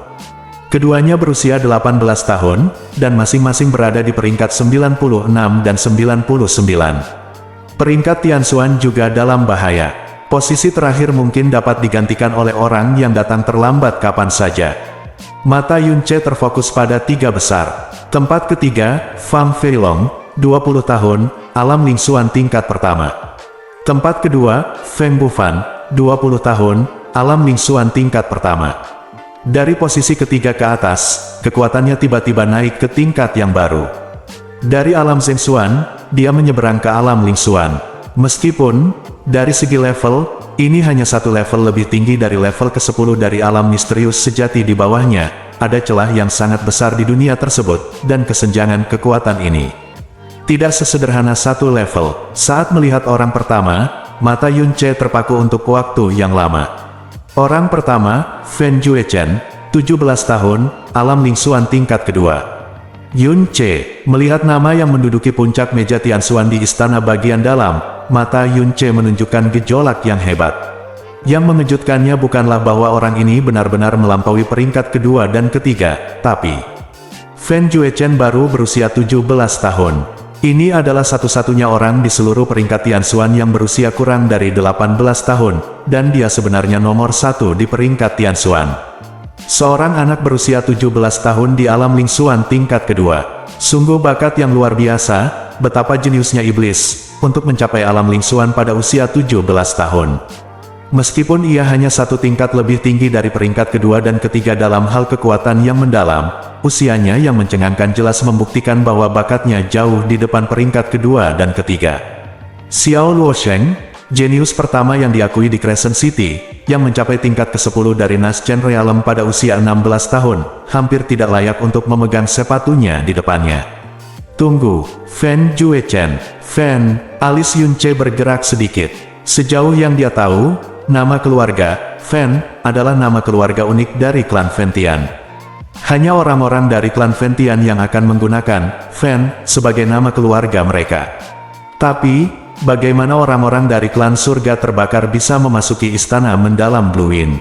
Keduanya berusia 18 tahun, dan masing-masing berada di peringkat 96 dan 99. Peringkat Tianxuan juga dalam bahaya. Posisi terakhir mungkin dapat digantikan oleh orang yang datang terlambat kapan saja. Mata Yun Ce terfokus pada 3 besar. Tempat ketiga, Fang Feilong, 20 tahun, alam Lingxuan tingkat pertama. Tempat kedua, Feng Bufan, 20 tahun, alam Lingxuan tingkat pertama. Dari posisi ketiga ke atas, kekuatannya tiba-tiba naik ke tingkat yang baru. Dari alam Zhengxuan, dia menyeberang ke alam Lingxuan. Meskipun, dari segi level, ini hanya satu level lebih tinggi dari level ke-10 dari alam misterius sejati di bawahnya, ada celah yang sangat besar di dunia tersebut, dan kesenjangan kekuatan ini tidak sesederhana satu level. Saat melihat orang pertama, mata Yun Ce terpaku untuk waktu yang lama. Orang pertama, Fen Juechen, 17 tahun, alam Lingxuan tingkat kedua. Yun Ce melihat nama yang menduduki puncak meja Tianxuan di istana bagian dalam, mata Yun Ce menunjukkan gejolak yang hebat. Yang mengejutkannya bukanlah bahwa orang ini benar-benar melampaui peringkat kedua dan ketiga, tapi Fen Juechen baru berusia 17 tahun. Ini adalah satu-satunya orang di seluruh peringkat Tianxuan yang berusia kurang dari 18 tahun, dan dia sebenarnya nomor 1 di peringkat Tianxuan. Seorang anak berusia 17 tahun di alam lingsuan tingkat kedua. Sungguh bakat yang luar biasa, betapa jeniusnya iblis, untuk mencapai alam lingsuan pada usia 17 tahun. Meskipun ia hanya satu tingkat lebih tinggi dari peringkat kedua dan ketiga dalam hal kekuatan yang mendalam, usianya yang mencengangkan jelas membuktikan bahwa bakatnya jauh di depan peringkat kedua dan ketiga. Xiao Luosheng, jenius pertama yang diakui di Crescent City, yang mencapai tingkat ke-10 dari Naschen Realm pada usia 16 tahun, hampir tidak layak untuk memegang sepatunya di depannya. Tunggu, Fen Juechen. Fen, alis Yunce bergerak sedikit. Sejauh yang dia tahu, nama keluarga, Fen, adalah nama keluarga unik dari klan Fentian. Hanya orang-orang dari klan Fentian yang akan menggunakan Fen sebagai nama keluarga mereka. Tapi, bagaimana orang-orang dari klan surga terbakar bisa memasuki istana mendalam Blue Wind?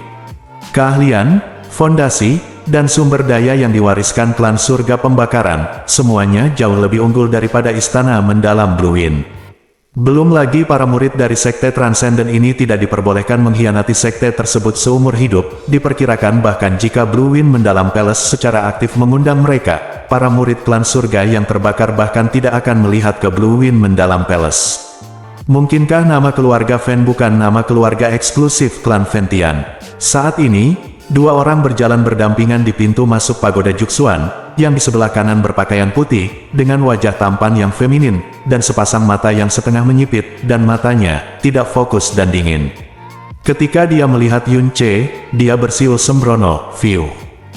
Keahlian, fondasi, dan sumber daya yang diwariskan klan surga pembakaran, semuanya jauh lebih unggul daripada istana mendalam Blue Wind. Belum lagi para murid dari sekte Transcendent ini tidak diperbolehkan mengkhianati sekte tersebut seumur hidup. Diperkirakan bahkan jika Blue Wind Mendalam Palace secara aktif mengundang mereka, para murid klan surga yang terbakar bahkan tidak akan melihat ke Blue Wind Mendalam Palace. Mungkinkah nama keluarga Fen bukan nama keluarga eksklusif klan Fentian? Saat ini, dua orang berjalan berdampingan di pintu masuk pagoda Juxuan, yang di sebelah kanan berpakaian putih, dengan wajah tampan yang feminin, dan sepasang mata yang setengah menyipit, dan matanya tidak fokus dan dingin. Ketika dia melihat Yunce, dia bersiul sembrono, "View.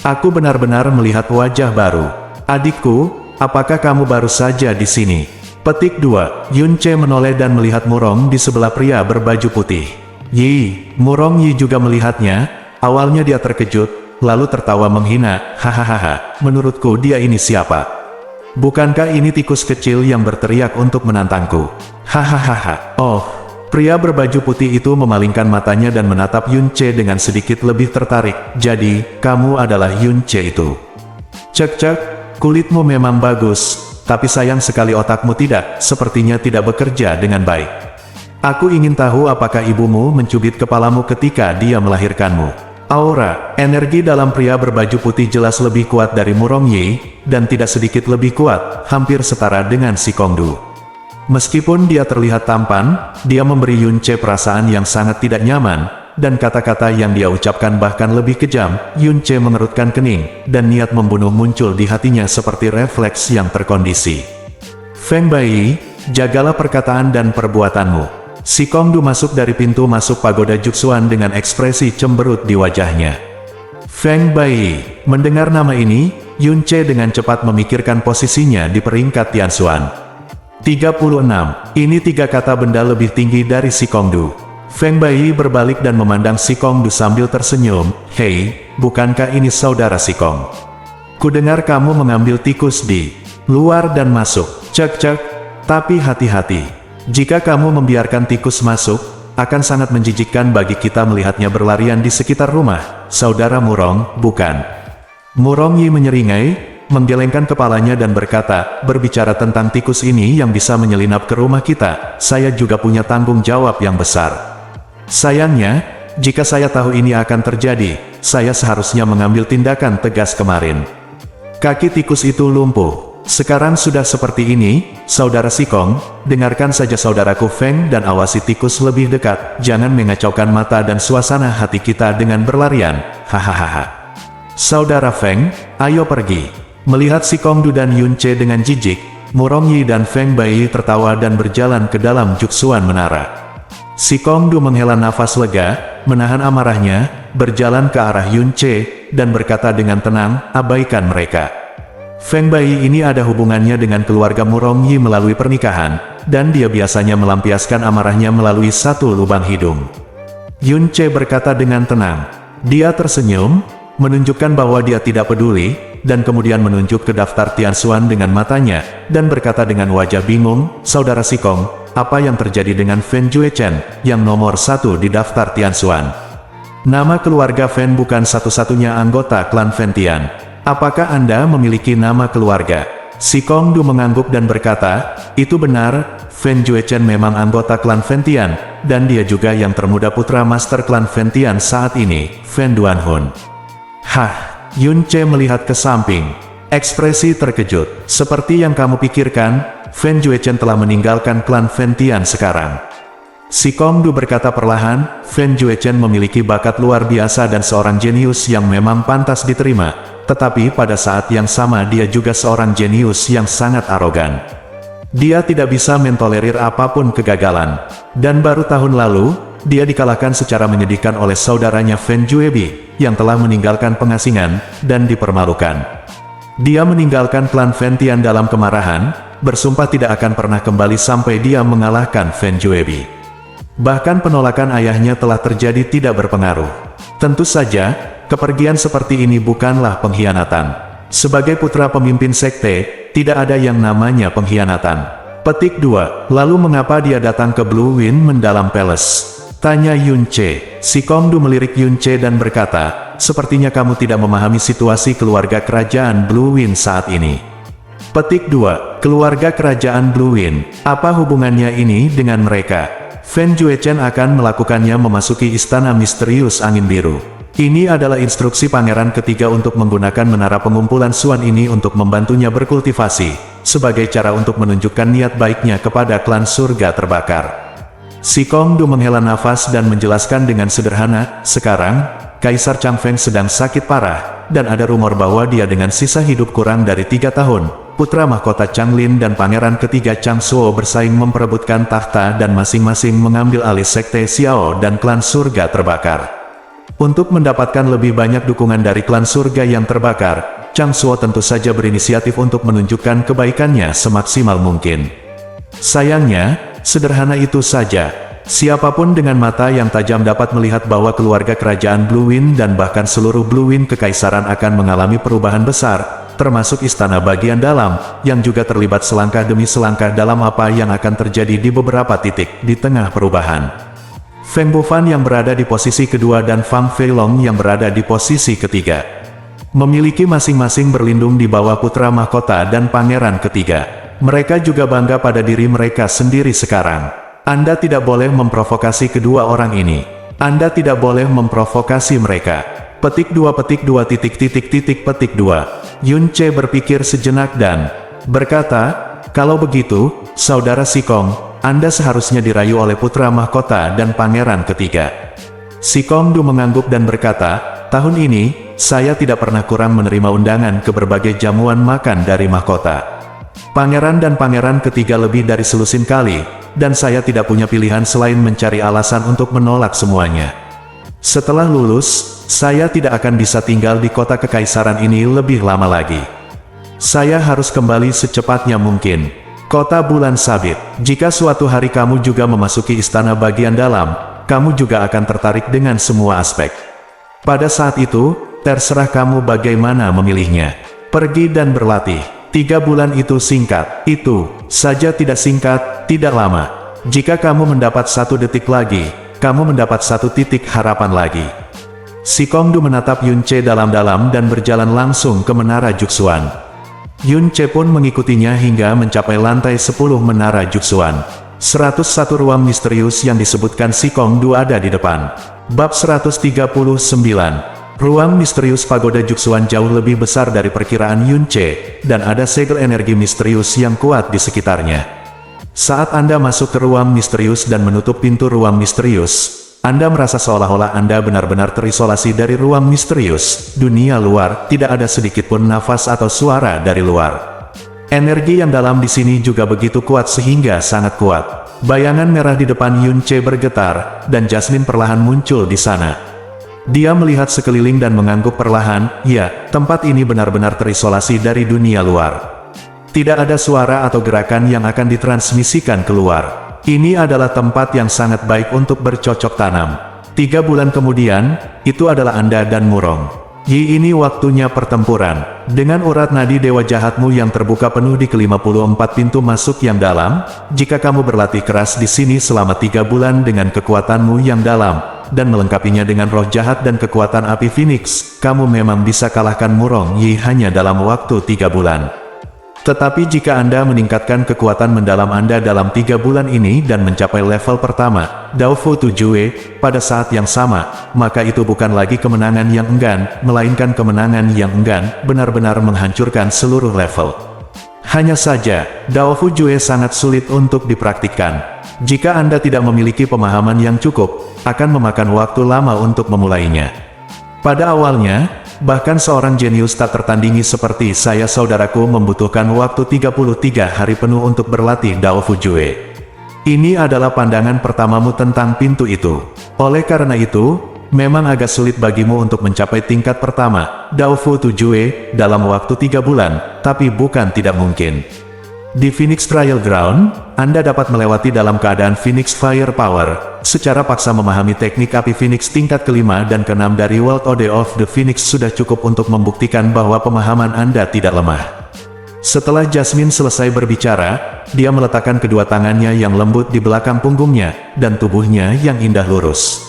Aku benar-benar melihat wajah baru. Adikku, apakah kamu baru saja di sini?" Petik 2. Yunce menoleh dan melihat Murong di sebelah pria berbaju putih. Yi, Murong Yi juga melihatnya. Awalnya dia terkejut, lalu tertawa menghina, "Hahaha, menurutku dia ini siapa? Bukankah ini tikus kecil yang berteriak untuk menantangku? Hahaha." Oh, pria berbaju putih itu memalingkan matanya dan menatap Yunce dengan sedikit lebih tertarik. "Jadi, kamu adalah Yunce itu?" "Cek-cek, kulitmu memang bagus, tapi sayang sekali otakmu sepertinya tidak bekerja dengan baik. Aku ingin tahu apakah ibumu mencubit kepalamu ketika dia melahirkanmu." Aura, energi dalam pria berbaju putih jelas lebih kuat dari Murong Yi, dan tidak sedikit lebih kuat, hampir setara dengan si Kongdu. Meskipun dia terlihat tampan, dia memberi Yunce perasaan yang sangat tidak nyaman, dan kata-kata yang dia ucapkan bahkan lebih kejam. Yunce mengerutkan kening, dan niat membunuh muncul di hatinya seperti refleks yang terkondisi. "Feng Bai, jagalah perkataan dan perbuatanmu." Si Kongdu masuk dari pintu masuk pagoda Juxuan dengan ekspresi cemberut di wajahnya. Feng Bai, mendengar nama ini, Yunce dengan cepat memikirkan posisinya di peringkat Tianxuan. 36. Ini tiga kata benda lebih tinggi dari si Kongdu. Feng Bai berbalik dan memandang si Kongdu sambil tersenyum. "Hei, bukankah ini saudara si Kong? Kudengar kamu mengambil tikus di luar dan masuk. Cek-cek, tapi hati-hati. Jika kamu membiarkan tikus masuk, akan sangat menjijikkan bagi kita melihatnya berlarian di sekitar rumah. Saudara Murong, bukan?" Murong Yi menyeringai, menggelengkan kepalanya dan berkata, "Berbicara tentang tikus ini yang bisa menyelinap ke rumah kita, saya juga punya tanggung jawab yang besar. Sayangnya, jika saya tahu ini akan terjadi, saya seharusnya mengambil tindakan tegas kemarin. Kaki tikus itu lumpuh. Sekarang sudah seperti ini, saudara Sikong, dengarkan saja saudaraku Feng dan awasi tikus lebih dekat, jangan mengacaukan mata dan suasana hati kita dengan berlarian, hahaha. Saudara Feng, ayo pergi." Melihat si Kongdu dan Yunce dengan jijik, Murong Yi dan Feng Bai tertawa dan berjalan ke dalam Juxuan Menara. Si Kongdu menghela nafas lega, menahan amarahnya, berjalan ke arah Yunce, dan berkata dengan tenang, "Abaikan mereka." Feng Bai ini ada hubungannya dengan keluarga Murong Yi melalui pernikahan, dan dia biasanya melampiaskan amarahnya melalui satu lubang hidung. Yunce berkata dengan tenang. Dia tersenyum, menunjukkan bahwa dia tidak peduli, dan kemudian menunjuk ke daftar Tianxuan dengan matanya, dan berkata dengan wajah bingung, "Saudara Sikong, apa yang terjadi dengan Fen Juechen, yang nomor 1 di daftar Tianxuan? Nama keluarga Fen bukan satu-satunya anggota klan Fentian. Apakah Anda memiliki nama keluarga?" Si Kongdu mengangguk dan berkata, "Itu benar, Fen Juechen memang anggota klan Fentian, dan dia juga yang termuda putra master klan Fentian saat ini, Fen Duanhun." Hah, Yun Ce melihat ke samping. Ekspresi terkejut. Seperti yang kamu pikirkan, Fen Juechen telah meninggalkan klan Fentian sekarang. Si Kong Du berkata perlahan, Fen Juechen memiliki bakat luar biasa dan seorang jenius yang memang pantas diterima. Tetapi pada saat yang sama dia juga seorang jenius yang sangat arogan. Dia tidak bisa mentolerir apapun kegagalan. Dan baru tahun lalu, dia dikalahkan secara menyedihkan oleh saudaranya Fen Juebi, yang telah meninggalkan pengasingan, dan dipermalukan. Dia meninggalkan klan Fentian dalam kemarahan, bersumpah tidak akan pernah kembali sampai dia mengalahkan Fen Juebi. Bahkan penolakan ayahnya telah terjadi tidak berpengaruh. Tentu saja, kepergian seperti ini bukanlah pengkhianatan. Sebagai putra pemimpin sekte, tidak ada yang namanya pengkhianatan. Petik 2. Lalu mengapa dia datang ke Blue Wind Mendalam Palace? Tanya Yun Ce. Si Kong Du melirik Yun Ce dan berkata, sepertinya kamu tidak memahami situasi keluarga kerajaan Blue Wind saat ini. Petik 2. Keluarga kerajaan Blue Wind. Apa hubungannya ini dengan mereka? Fen Juechen akan melakukannya memasuki istana misterius angin biru. Ini adalah instruksi pangeran ketiga untuk menggunakan menara pengumpulan Suan ini untuk membantunya berkultivasi, sebagai cara untuk menunjukkan niat baiknya kepada klan surga terbakar. Si Kong Du menghela nafas dan menjelaskan dengan sederhana, sekarang, Kaisar Changfeng sedang sakit parah, dan ada rumor bahwa dia dengan sisa hidup kurang dari 3 tahun. Putra mahkota Changlin dan pangeran ketiga Chang Suo bersaing memperebutkan takhta dan masing-masing mengambil alih sekte Xiao dan klan surga terbakar. Untuk mendapatkan lebih banyak dukungan dari klan surga yang terbakar, Chang Suo tentu saja berinisiatif untuk menunjukkan kebaikannya semaksimal mungkin. Sayangnya, sederhana itu saja. Siapapun dengan mata yang tajam dapat melihat bahwa keluarga kerajaan Blue Wind dan bahkan seluruh Blue Wind Kekaisaran akan mengalami perubahan besar, termasuk istana bagian dalam, yang juga terlibat selangkah demi selangkah dalam apa yang akan terjadi di beberapa titik di tengah perubahan. Feng Bufan yang berada di posisi kedua dan Fang Feilong yang berada di posisi ketiga, memiliki masing-masing berlindung di bawah putra mahkota dan pangeran ketiga. Mereka juga bangga pada diri mereka sendiri sekarang. Anda tidak boleh memprovokasi kedua orang ini. Anda tidak boleh memprovokasi mereka. Petik 2 petik 2. Yun Ce berpikir sejenak dan berkata, kalau begitu, saudara Si Kong, Anda seharusnya dirayu oleh putra mahkota dan pangeran ketiga. Si Kong Du mengangguk dan berkata, tahun ini, saya tidak pernah kurang menerima undangan ke berbagai jamuan makan dari mahkota. Pangeran dan pangeran ketiga lebih dari selusin kali, dan saya tidak punya pilihan selain mencari alasan untuk menolak semuanya. Setelah lulus, saya tidak akan bisa tinggal di kota kekaisaran ini lebih lama lagi. Saya harus kembali secepatnya mungkin. Kota Bulan Sabit, jika suatu hari kamu juga memasuki istana bagian dalam, kamu juga akan tertarik dengan semua aspek. Pada saat itu, terserah kamu bagaimana memilihnya. Pergi dan berlatih. 3 bulan itu singkat, itu saja tidak singkat, tidak lama. Jika kamu mendapat 1 detik lagi, kamu mendapat 1 titik harapan lagi. Si Kong Du menatap Yun Ce dalam-dalam dan berjalan langsung ke menara Juxuan. Yun Ce pun mengikutinya hingga mencapai lantai 10 menara Juxuan. 101 ruang misterius yang disebutkan Si Kong Du ada di depan. Bab 139. Ruang misterius pagoda Juxuan jauh lebih besar dari perkiraan Yun Ce, dan ada segel energi misterius yang kuat di sekitarnya. Saat Anda masuk ke ruang misterius dan menutup pintu ruang misterius, Anda merasa seolah-olah Anda benar-benar terisolasi dari ruang misterius, dunia luar, tidak ada sedikit pun nafas atau suara dari luar. Energi yang dalam di sini juga begitu kuat sehingga sangat kuat. Bayangan merah di depan Yun Ce bergetar, dan Jasmine perlahan muncul di sana. Dia melihat sekeliling dan mengangguk perlahan, ya, tempat ini benar-benar terisolasi dari dunia luar. Tidak ada suara atau gerakan yang akan ditransmisikan keluar. Ini adalah tempat yang sangat baik untuk bercocok tanam. 3 bulan kemudian, itu adalah Anda dan Murong. Yi, ini waktunya pertempuran. Dengan urat nadi dewa jahatmu yang terbuka penuh di ke-54 pintu masuk yang dalam, jika kamu berlatih keras di sini selama 3 bulan dengan kekuatanmu yang dalam, dan melengkapinya dengan roh jahat dan kekuatan api Phoenix, kamu memang bisa kalahkan Murong Yi hanya dalam waktu 3 bulan. Tetapi jika Anda meningkatkan kekuatan mendalam Anda dalam 3 bulan ini dan mencapai level pertama, Dao Fu Tujue, pada saat yang sama, maka itu bukan lagi kemenangan yang enggan, melainkan kemenangan yang enggan, benar-benar menghancurkan seluruh level. Hanya saja, Dao Fu Jue sangat sulit untuk dipraktikkan. Jika Anda tidak memiliki pemahaman yang cukup, akan memakan waktu lama untuk memulainya. Pada awalnya, bahkan seorang jenius tak tertandingi seperti saya saudaraku membutuhkan waktu 33 hari penuh untuk berlatih Dao Fu Jue. Ini adalah pandangan pertamamu tentang pintu itu. Oleh karena itu, memang agak sulit bagimu untuk mencapai tingkat pertama, Dao Fu Tujue, dalam waktu 3 bulan, tapi bukan tidak mungkin. Di Phoenix Trial Ground, Anda dapat melewati dalam keadaan Phoenix Firepower, secara paksa memahami teknik api Phoenix tingkat kelima dan keenam dari World Ode of the Phoenix sudah cukup untuk membuktikan bahwa pemahaman Anda tidak lemah. Setelah Jasmine selesai berbicara, dia meletakkan kedua tangannya yang lembut di belakang punggungnya, dan tubuhnya yang indah lurus.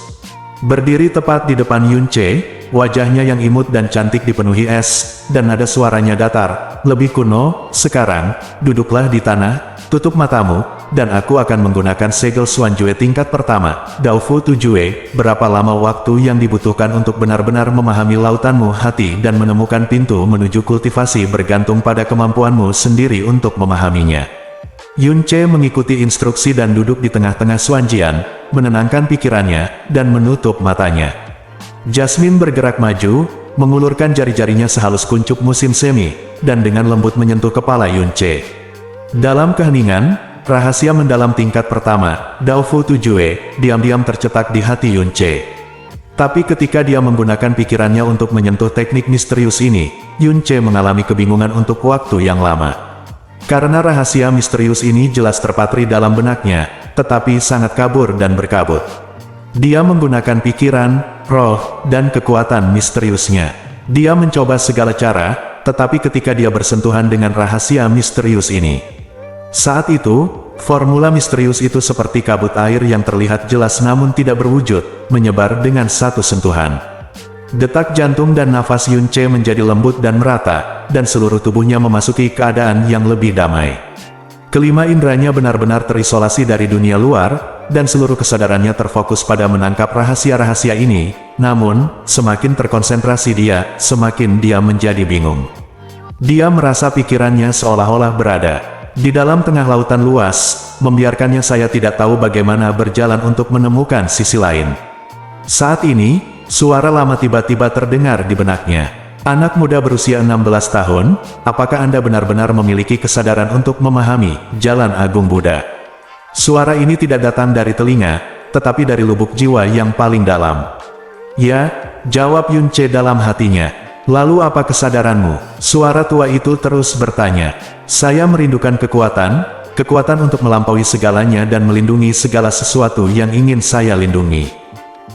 Berdiri tepat di depan Yun Che, wajahnya yang imut dan cantik dipenuhi es, dan nada suaranya datar, lebih kuno. Sekarang, duduklah di tanah, tutup matamu, dan aku akan menggunakan segel Xuanjue tingkat pertama, Dao Fu Tujue. Berapa lama waktu yang dibutuhkan untuk benar-benar memahami lautanmu hati dan menemukan pintu menuju kultivasi bergantung pada kemampuanmu sendiri untuk memahaminya. Yun Che mengikuti instruksi dan duduk di tengah-tengah Xuanjian, menenangkan pikirannya, dan menutup matanya. Jasmine bergerak maju, mengulurkan jari-jarinya sehalus kuncup musim semi, dan dengan lembut menyentuh kepala Yun Che. Dalam keheningan, rahasia mendalam tingkat pertama, Dao Fu Tujue, diam-diam tercetak di hati Yun Che. Tapi ketika dia menggunakan pikirannya untuk menyentuh teknik misterius ini, Yun Che mengalami kebingungan untuk waktu yang lama. Karena rahasia misterius ini jelas terpatri dalam benaknya, tetapi sangat kabur dan berkabut. Dia menggunakan pikiran, roh, dan kekuatan misteriusnya. Dia mencoba segala cara, tetapi ketika dia bersentuhan dengan rahasia misterius ini, saat itu, formula misterius itu seperti kabut air yang terlihat jelas namun tidak berwujud, menyebar dengan satu sentuhan. Detak jantung dan nafas Yun Che menjadi lembut dan merata, dan seluruh tubuhnya memasuki keadaan yang lebih damai. Kelima indranya benar-benar terisolasi dari dunia luar, dan seluruh kesadarannya terfokus pada menangkap rahasia-rahasia ini. Namun, semakin terkonsentrasi dia, semakin dia menjadi bingung. Dia merasa pikirannya seolah-olah berada di dalam tengah lautan luas, membiarkannya saya tidak tahu bagaimana berjalan untuk menemukan sisi lain. Saat ini, suara lama tiba-tiba terdengar di benaknya. Anak muda berusia 16 tahun, apakah Anda benar-benar memiliki kesadaran untuk memahami jalan agung Buddha? Suara ini tidak datang dari telinga, tetapi dari lubuk jiwa yang paling dalam. Ya, jawab Yun Che dalam hatinya. Lalu apa kesadaranmu? Suara tua itu terus bertanya. Saya merindukan kekuatan untuk melampaui segalanya dan melindungi segala sesuatu yang ingin saya lindungi.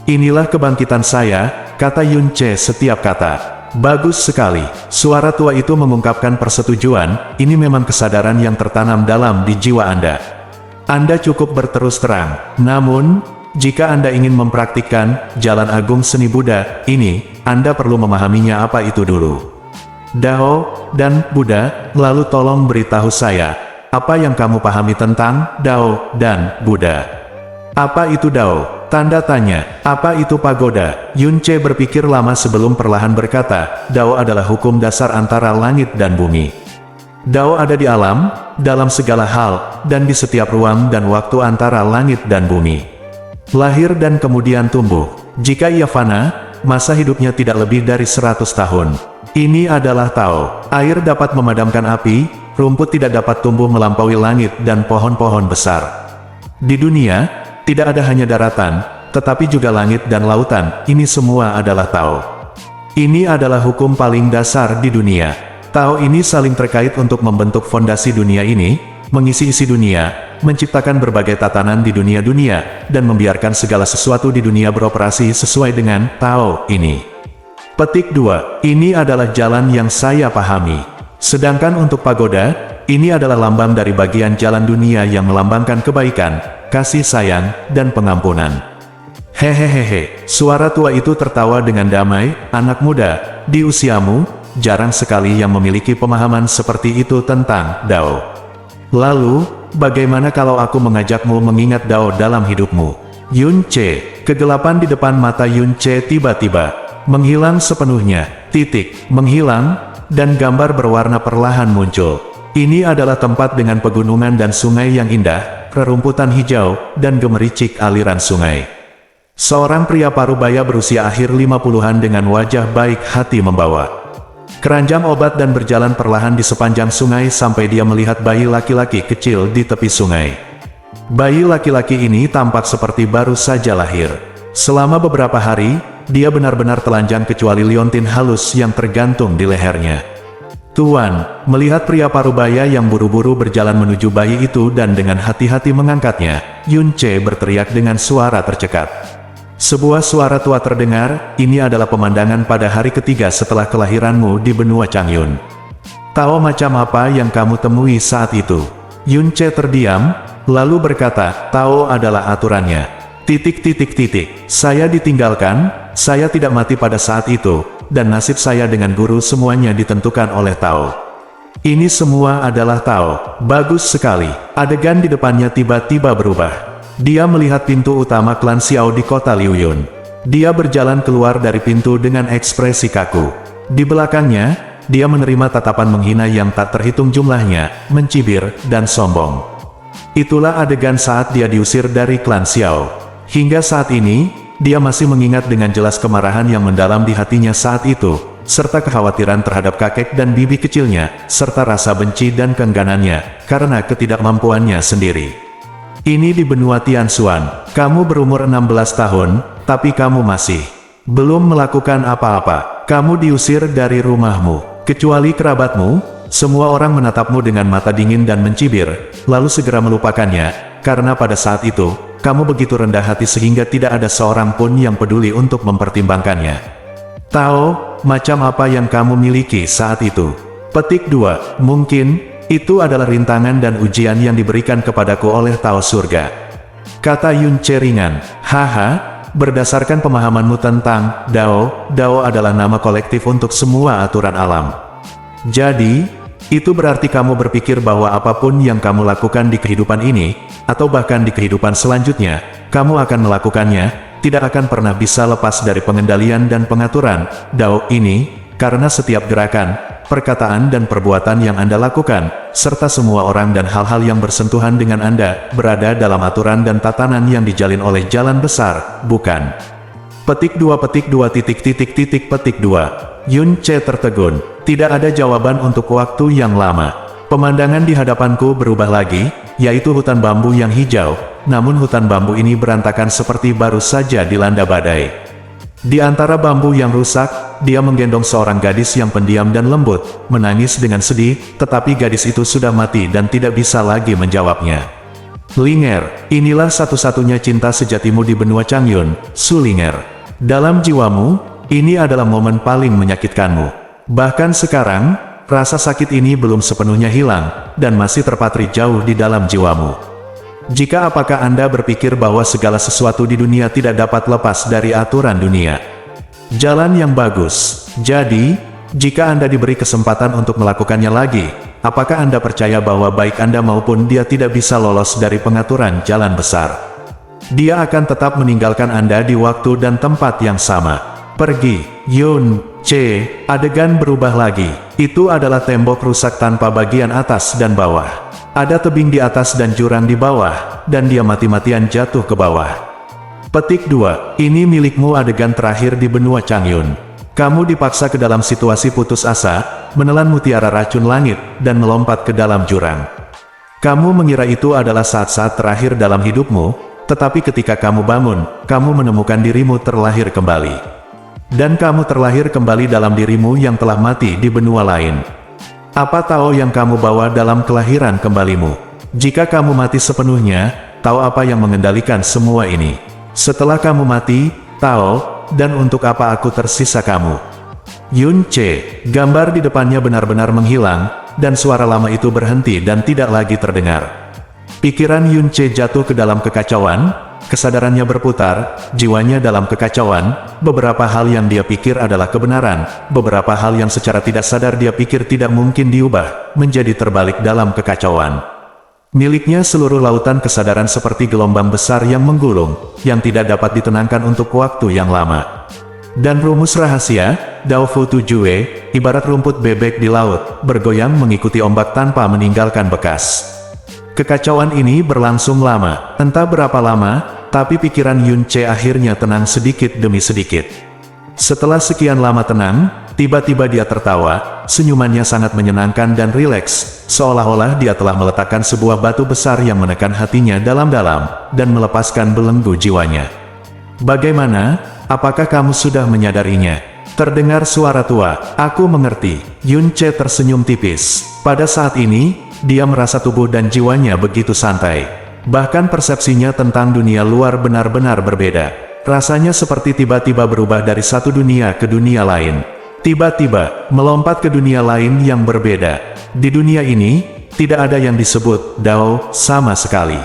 Inilah kebangkitan saya, kata Yun Che setiap kata. Bagus sekali. Suara tua itu mengungkapkan persetujuan. Ini memang kesadaran yang tertanam dalam di jiwa Anda. Anda cukup berterus terang. Namun, jika Anda ingin mempraktikkan jalan agung seni Buddha ini, Anda perlu memahaminya apa itu dulu. Dao dan Buddha, lalu tolong beritahu saya, apa yang kamu pahami tentang Dao dan Buddha? Apa itu Dao? Tanda tanya. Apa itu pagoda? Yun Che berpikir lama sebelum perlahan berkata, Dao adalah hukum dasar antara langit dan bumi. Dao ada di alam, dalam segala hal, dan di setiap ruang dan waktu antara langit dan bumi. Lahir dan kemudian tumbuh. Jika ia fana, masa hidupnya tidak lebih dari 100 tahun. Ini adalah Tao. Air dapat memadamkan api, rumput tidak dapat tumbuh melampaui langit dan pohon-pohon besar. Di dunia, tidak ada hanya daratan, tetapi juga langit dan lautan. Ini semua adalah Tao. Ini adalah hukum paling dasar di dunia. Tao ini saling terkait untuk membentuk fondasi dunia ini, mengisi isi dunia, menciptakan berbagai tatanan di dunia-dunia, dan membiarkan segala sesuatu di dunia beroperasi sesuai dengan Tao ini. Petik 2. Ini adalah jalan yang saya pahami. Sedangkan untuk pagoda, ini adalah lambang dari bagian jalan dunia yang melambangkan kebaikan, kasih sayang, dan pengampunan. Hehehehe, suara tua itu tertawa dengan damai. Anak muda, di usiamu, jarang sekali yang memiliki pemahaman seperti itu tentang Dao. Lalu, bagaimana kalau aku mengajakmu mengingat Dao dalam hidupmu? Yun Ce, kegelapan di depan mata Yun Ce tiba-tiba menghilang sepenuhnya, menghilang, dan gambar berwarna perlahan muncul. Ini adalah tempat dengan pegunungan dan sungai yang indah, rerumputan hijau, dan gemericik aliran sungai. Seorang pria parubaya berusia akhir 50-an dengan wajah baik hati membawa keranjang obat dan berjalan perlahan di sepanjang sungai sampai dia melihat bayi laki-laki kecil di tepi sungai. Bayi laki-laki ini tampak seperti baru saja lahir. Selama beberapa hari, dia benar-benar telanjang kecuali liontin halus yang tergantung di lehernya. Tuan, melihat pria parubaya yang buru-buru berjalan menuju bayi itu dan dengan hati-hati mengangkatnya, Yun Ce berteriak dengan suara tercekat. Sebuah suara tua terdengar, ini adalah pemandangan pada hari ketiga setelah kelahiranmu di benua Changyun. Tahu macam apa yang kamu temui saat itu? Yun Ce terdiam, lalu berkata, Tahu adalah aturannya. Saya ditinggalkan, saya tidak mati pada saat itu, dan nasib saya dengan guru semuanya ditentukan oleh Tao. Ini semua adalah Tao. Bagus sekali. Adegan di depannya tiba-tiba berubah. Dia melihat pintu utama klan Xiao di kota Liuyun. Dia berjalan keluar dari pintu dengan ekspresi kaku. Di belakangnya, dia menerima tatapan menghina yang tak terhitung jumlahnya, mencibir, dan sombong. Itulah adegan saat dia diusir dari klan Xiao. Hingga saat ini, dia masih mengingat dengan jelas kemarahan yang mendalam di hatinya saat itu, serta kekhawatiran terhadap kakek dan bibi kecilnya, serta rasa benci dan keengganannya, karena ketidakmampuannya sendiri. Ini di benua Tianxuan, kamu berumur 16 tahun, tapi kamu masih belum melakukan apa-apa. Kamu diusir dari rumahmu, kecuali kerabatmu. Semua orang menatapmu dengan mata dingin dan mencibir, lalu segera melupakannya, karena pada saat itu, kamu begitu rendah hati sehingga tidak ada seorang pun yang peduli untuk mempertimbangkannya. Tahu, macam apa yang kamu miliki saat itu? Petik 2, mungkin itu adalah rintangan dan ujian yang diberikan kepadaku oleh Tao Surga. Kata Yun Ce ringan. Haha, berdasarkan pemahamanmu tentang Dao, Dao adalah nama kolektif untuk semua aturan alam. Jadi, itu berarti kamu berpikir bahwa apapun yang kamu lakukan di kehidupan ini, atau bahkan di kehidupan selanjutnya, kamu akan melakukannya, tidak akan pernah bisa lepas dari pengendalian dan pengaturan Dao ini, karena setiap gerakan, perkataan dan perbuatan yang Anda lakukan, serta semua orang dan hal-hal yang bersentuhan dengan Anda, berada dalam aturan dan tatanan yang dijalin oleh jalan besar, bukan? Petik 2. Yun Ce tertegun. Tidak ada jawaban untuk waktu yang lama. Pemandangan di hadapanku berubah lagi, yaitu hutan bambu yang hijau, namun hutan bambu ini berantakan seperti baru saja dilanda badai. Di antara bambu yang rusak, dia menggendong seorang gadis yang pendiam dan lembut, menangis dengan sedih, tetapi gadis itu sudah mati dan tidak bisa lagi menjawabnya. Linger, inilah satu-satunya cinta sejatimu di benua Changyun, Su Linger. Dalam jiwamu, ini adalah momen paling menyakitkanmu. Bahkan sekarang, rasa sakit ini belum sepenuhnya hilang, dan masih terpatri jauh di dalam jiwamu. Jika apakah Anda berpikir bahwa segala sesuatu di dunia tidak dapat lepas dari aturan dunia? Jalan yang bagus. Jadi, jika Anda diberi kesempatan untuk melakukannya lagi, apakah Anda percaya bahwa baik Anda maupun dia tidak bisa lolos dari pengaturan jalan besar? Dia akan tetap meninggalkan Anda di waktu dan tempat yang sama. Pergi. Yun Ce, adegan berubah lagi. Itu adalah tembok rusak tanpa bagian atas dan bawah. Ada tebing di atas dan jurang di bawah, dan dia mati-matian jatuh ke bawah. Petik 2. Ini milikmu adegan terakhir di benua Changyun. Kamu dipaksa ke dalam situasi putus asa, menelan mutiara racun langit, dan melompat ke dalam jurang. Kamu mengira itu adalah saat-saat terakhir dalam hidupmu, tetapi ketika kamu bangun, kamu menemukan dirimu terlahir kembali. Dan kamu terlahir kembali dalam dirimu yang telah mati di benua lain. Apa tahu yang kamu bawa dalam kelahiran kembalimu? Jika kamu mati sepenuhnya, tahu apa yang mengendalikan semua ini? Setelah kamu mati, tahu, dan untuk apa aku tersisa kamu? Yun Ce, gambar di depannya benar-benar menghilang, dan suara lama itu berhenti dan tidak lagi terdengar. Pikiran Yun Ce jatuh ke dalam kekacauan, kesadarannya berputar, jiwanya dalam kekacauan, beberapa hal yang dia pikir adalah kebenaran, beberapa hal yang secara tidak sadar dia pikir tidak mungkin diubah, menjadi terbalik dalam kekacauan. Miliknya seluruh lautan kesadaran seperti gelombang besar yang menggulung, yang tidak dapat ditenangkan untuk waktu yang lama. Dan rumus rahasia, Dao Fu Tujue, ibarat rumput bebek di laut, bergoyang mengikuti ombak tanpa meninggalkan bekas. Kekacauan ini berlangsung lama, entah berapa lama, tapi pikiran Yun Ce akhirnya tenang sedikit demi sedikit. Setelah sekian lama tenang, tiba-tiba dia tertawa, senyumannya sangat menyenangkan dan rileks, seolah-olah dia telah meletakkan sebuah batu besar yang menekan hatinya dalam-dalam, dan melepaskan belenggu jiwanya. Bagaimana? Apakah kamu sudah menyadarinya? Terdengar suara tua. Aku mengerti. Yun Ce tersenyum tipis. Pada saat ini, dia merasa tubuh dan jiwanya begitu santai. Bahkan persepsinya tentang dunia luar benar-benar berbeda. Rasanya seperti tiba-tiba berubah dari satu dunia ke dunia lain. Tiba-tiba, melompat ke dunia lain yang berbeda. Di dunia ini, tidak ada yang disebut Dao sama sekali.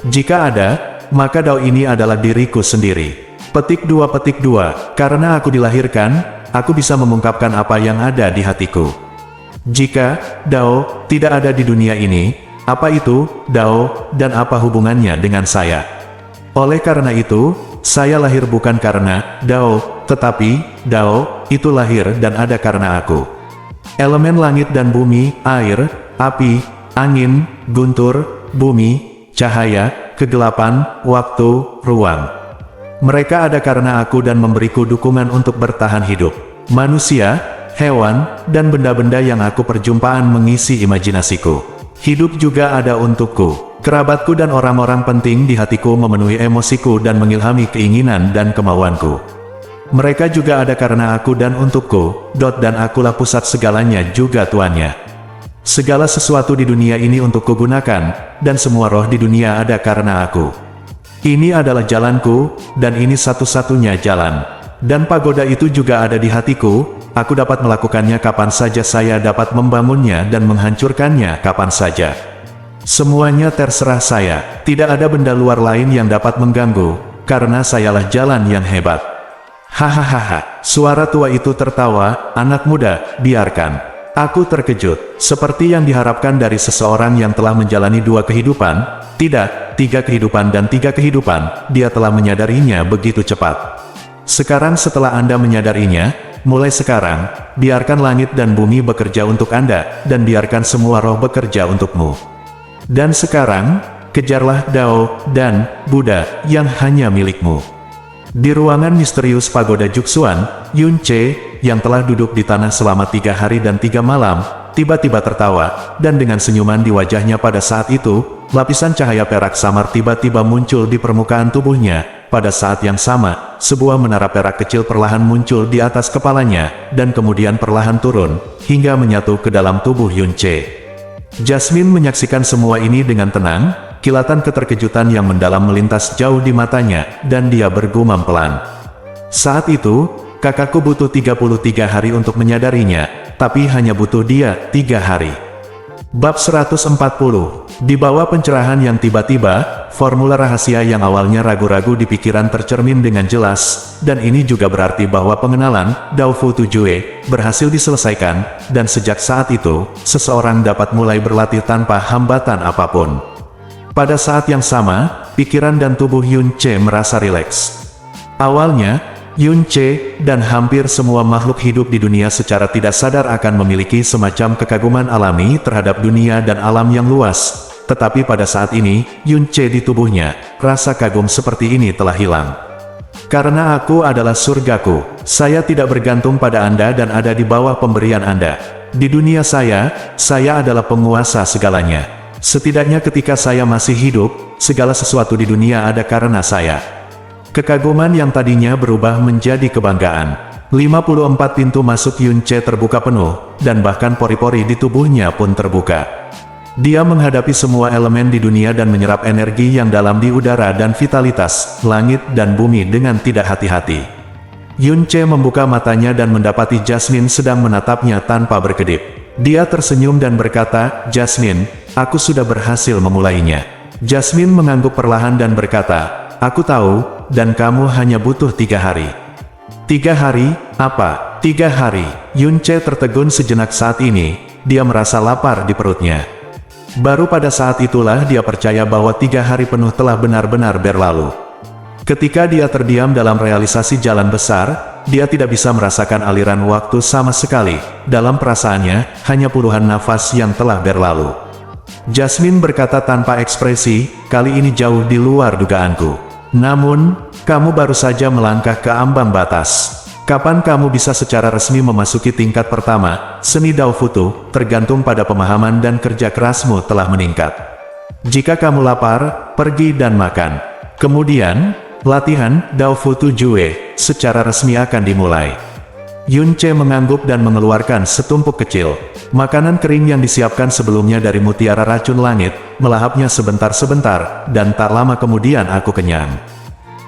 Jika ada, maka Dao ini adalah diriku sendiri. Petik 2, karena aku dilahirkan, aku bisa mengungkapkan apa yang ada di hatiku. Jika Dao tidak ada di dunia ini, apa itu Dao dan apa hubungannya dengan saya? Oleh karena itu, saya lahir bukan karena Dao, tetapi Dao itu lahir dan ada karena aku. Elemen langit dan bumi, air, api, angin, guntur, bumi, cahaya, kegelapan, waktu, ruang. Mereka ada karena aku dan memberiku dukungan untuk bertahan hidup. Manusia, hewan, dan benda-benda yang aku perjumpaan mengisi imajinasiku. Hidup juga ada untukku. Kerabatku dan orang-orang penting di hatiku memenuhi emosiku dan mengilhami keinginan dan kemauanku. Mereka juga ada karena aku dan untukku, dan akulah pusat segalanya juga tuannya. Segala sesuatu di dunia ini untuk kugunakan, dan semua roh di dunia ada karena aku. Ini adalah jalanku, dan ini satu-satunya jalan. Dan pagoda itu juga ada di hatiku, aku dapat melakukannya kapan saja saya dapat membangunnya dan menghancurkannya kapan saja. Semuanya terserah saya, tidak ada benda luar lain yang dapat mengganggu, karena sayalah jalan yang hebat. Hahaha, suara tua itu tertawa, anak muda, biarkan. Aku terkejut, seperti yang diharapkan dari seseorang yang telah menjalani 2 kehidupan, tidak, 3 kehidupan dan 3 kehidupan, dia telah menyadarinya begitu cepat. Sekarang setelah Anda menyadarinya, mulai sekarang, biarkan langit dan bumi bekerja untuk Anda, dan biarkan semua roh bekerja untukmu. Dan sekarang, kejarlah Dao dan Buddha yang hanya milikmu. Di ruangan misterius pagoda Juxuan, Yun Ce, yang telah duduk di tanah selama 3 hari dan 3 malam, tiba-tiba tertawa, dan dengan senyuman di wajahnya pada saat itu, lapisan cahaya perak samar tiba-tiba muncul di permukaan tubuhnya. Pada saat yang sama, sebuah menara perak kecil perlahan muncul di atas kepalanya, dan kemudian perlahan turun, hingga menyatu ke dalam tubuh Yun Ce. Jasmine menyaksikan semua ini dengan tenang, kilatan keterkejutan yang mendalam melintas jauh di matanya, dan dia bergumam pelan. Saat itu, kakakku butuh 33 hari untuk menyadarinya, tapi hanya butuh dia 3 hari. Bab 140. Di bawah pencerahan yang tiba-tiba, formula rahasia yang awalnya ragu-ragu di pikiran tercermin dengan jelas, dan ini juga berarti bahwa pengenalan Dao Fu Tujue berhasil diselesaikan, dan sejak saat itu, seseorang dapat mulai berlatih tanpa hambatan apapun. Pada saat yang sama, pikiran dan tubuh Yun Ce merasa rileks. Awalnya, Yun Ce dan hampir semua makhluk hidup di dunia secara tidak sadar akan memiliki semacam kekaguman alami terhadap dunia dan alam yang luas. Tetapi pada saat ini, Yun Ce di tubuhnya, rasa kagum seperti ini telah hilang. Karena aku adalah surgaku, saya tidak bergantung pada Anda dan ada di bawah pemberian Anda. Di dunia saya adalah penguasa segalanya. Setidaknya ketika saya masih hidup, segala sesuatu di dunia ada karena saya. Kekaguman yang tadinya berubah menjadi kebanggaan. 54 pintu masuk Yun Ce terbuka penuh, dan bahkan pori-pori di tubuhnya pun terbuka. Dia menghadapi semua elemen di dunia dan menyerap energi yang dalam di udara dan vitalitas, langit dan bumi dengan tidak hati-hati. Yun Ce membuka matanya dan mendapati Jasmine sedang menatapnya tanpa berkedip. Dia tersenyum dan berkata, "Jasmine, aku sudah berhasil memulainya." Jasmine mengangguk perlahan dan berkata, aku tahu, dan kamu hanya butuh 3 hari. 3 hari, apa? 3 hari. Yunce tertegun sejenak saat ini, dia merasa lapar di perutnya. Baru pada saat itulah dia percaya bahwa 3 hari penuh telah benar-benar berlalu. Ketika dia terdiam dalam realisasi jalan besar, dia tidak bisa merasakan aliran waktu sama sekali. Dalam perasaannya, hanya puluhan nafas yang telah berlalu. Jasmine berkata tanpa ekspresi, kali ini jauh di luar dugaanku. Namun, kamu baru saja melangkah ke ambang batas. Kapan kamu bisa secara resmi memasuki tingkat pertama, seni Dao Futu, tergantung pada pemahaman dan kerja kerasmu telah meningkat. Jika kamu lapar, pergi dan makan. Kemudian, latihan Dao Futu Jue secara resmi akan dimulai. Yunce mengangguk dan mengeluarkan setumpuk kecil makanan kering yang disiapkan sebelumnya dari mutiara racun langit, melahapnya sebentar-sebentar, dan tak lama kemudian aku kenyang.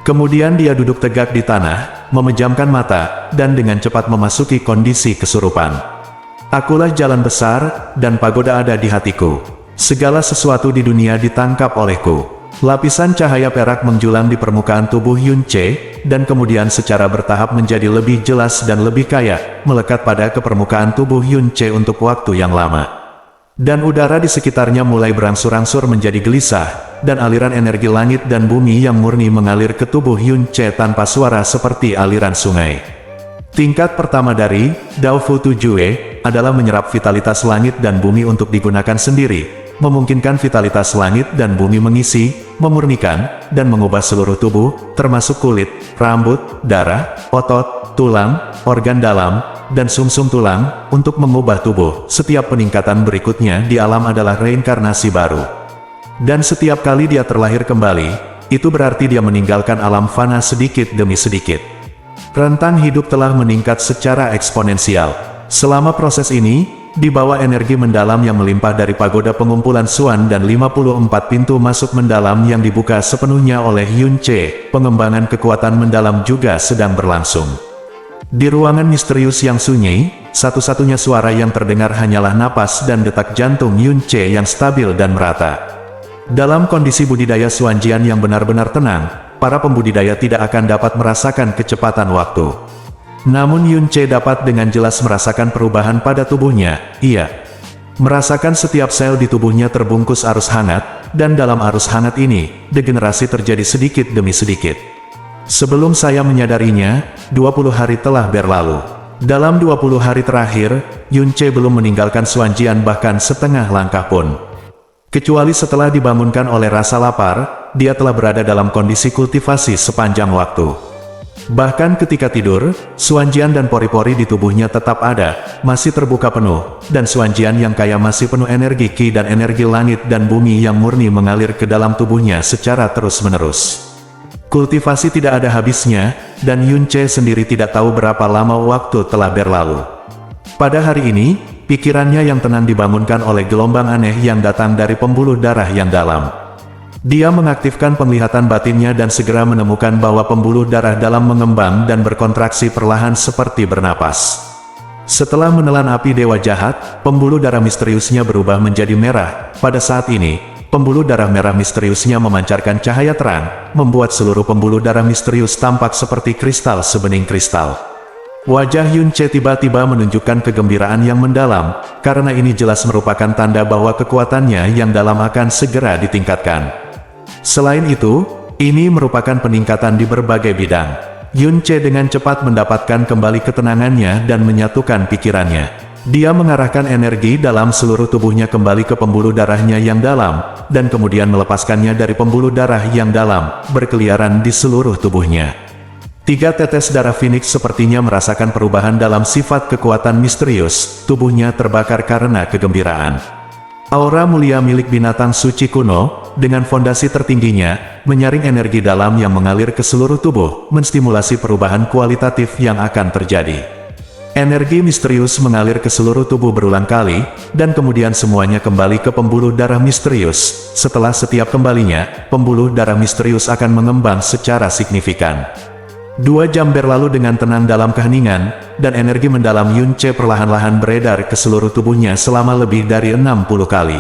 Kemudian dia duduk tegak di tanah, memejamkan mata, dan dengan cepat memasuki kondisi kesurupan. Akulah jalan besar, dan pagoda ada di hatiku. Segala sesuatu di dunia ditangkap olehku. Lapisan cahaya perak menjulang di permukaan tubuh Yunce, dan kemudian secara bertahap menjadi lebih jelas dan lebih kaya, melekat pada permukaan tubuh Yunce untuk waktu yang lama. Dan udara di sekitarnya mulai berangsur-angsur menjadi gelisah, dan aliran energi langit dan bumi yang murni mengalir ke tubuh Yunce tanpa suara seperti aliran sungai. Tingkat pertama dari Dao Futu Jue adalah menyerap vitalitas langit dan bumi untuk digunakan sendiri, memungkinkan vitalitas langit dan bumi mengisi, memurnikan, dan mengubah seluruh tubuh, termasuk kulit, rambut, darah, otot, tulang, organ dalam, dan sumsum tulang, untuk mengubah tubuh. Setiap peningkatan berikutnya di alam adalah reinkarnasi baru. Dan setiap kali dia terlahir kembali, itu berarti dia meninggalkan alam fana sedikit demi sedikit. Rentang hidup telah meningkat secara eksponensial. Selama proses ini, di bawah energi mendalam yang melimpah dari pagoda pengumpulan Suan dan 54 pintu masuk mendalam yang dibuka sepenuhnya oleh Yunce, pengembangan kekuatan mendalam juga sedang berlangsung. Di ruangan misterius yang sunyi, satu-satunya suara yang terdengar hanyalah napas dan detak jantung Yunce yang stabil dan merata. Dalam kondisi budidaya Suanjian yang benar-benar tenang, para pembudidaya tidak akan dapat merasakan kecepatan waktu. Namun Yunce dapat dengan jelas merasakan perubahan pada tubuhnya. Ia merasakan setiap sel di tubuhnya terbungkus arus hangat, dan dalam arus hangat ini, degenerasi terjadi sedikit demi sedikit. Sebelum saya menyadarinya, 20 hari telah berlalu. Dalam 20 hari terakhir, Yunce belum meninggalkan Suanjian bahkan setengah langkah pun. Kecuali setelah dibangunkan oleh rasa lapar, dia telah berada dalam kondisi kultivasi sepanjang waktu. Bahkan ketika tidur, Suanjian dan pori-pori di tubuhnya tetap ada, masih terbuka penuh, dan Suanjian yang kaya masih penuh energi Qi dan energi langit dan bumi yang murni mengalir ke dalam tubuhnya secara terus-menerus. Kultivasi tidak ada habisnya, dan Yunce sendiri tidak tahu berapa lama waktu telah berlalu. Pada hari ini, pikirannya yang tenang dibangunkan oleh gelombang aneh yang datang dari pembuluh darah yang dalam. Dia mengaktifkan penglihatan batinnya dan segera menemukan bahwa pembuluh darah dalam mengembang dan berkontraksi perlahan seperti bernapas. Setelah menelan api dewa jahat, pembuluh darah misteriusnya berubah menjadi merah. Pada saat ini, pembuluh darah merah misteriusnya memancarkan cahaya terang, membuat seluruh pembuluh darah misterius tampak seperti kristal sebening kristal. Wajah Yunce tiba-tiba menunjukkan kegembiraan yang mendalam, karena ini jelas merupakan tanda bahwa kekuatannya yang dalam akan segera ditingkatkan. Selain itu, ini merupakan peningkatan di berbagai bidang. Yunce dengan cepat mendapatkan kembali ketenangannya dan menyatukan pikirannya. Dia mengarahkan energi dalam seluruh tubuhnya kembali ke pembuluh darahnya yang dalam, dan kemudian melepaskannya dari pembuluh darah yang dalam, berkeliaran di seluruh tubuhnya. 3 tetes darah Phoenix sepertinya merasakan perubahan dalam sifat kekuatan misterius, tubuhnya terbakar karena kegembiraan. Aura mulia milik binatang suci kuno, dengan fondasi tertingginya, menyaring energi dalam yang mengalir ke seluruh tubuh, menstimulasi perubahan kualitatif yang akan terjadi. Energi misterius mengalir ke seluruh tubuh berulang kali, dan kemudian semuanya kembali ke pembuluh darah misterius. Setelah setiap kembalinya, pembuluh darah misterius akan mengembang secara signifikan. 2 jam berlalu dengan tenang dalam keheningan, dan energi mendalam Yunce perlahan-lahan beredar ke seluruh tubuhnya selama lebih dari 60 kali.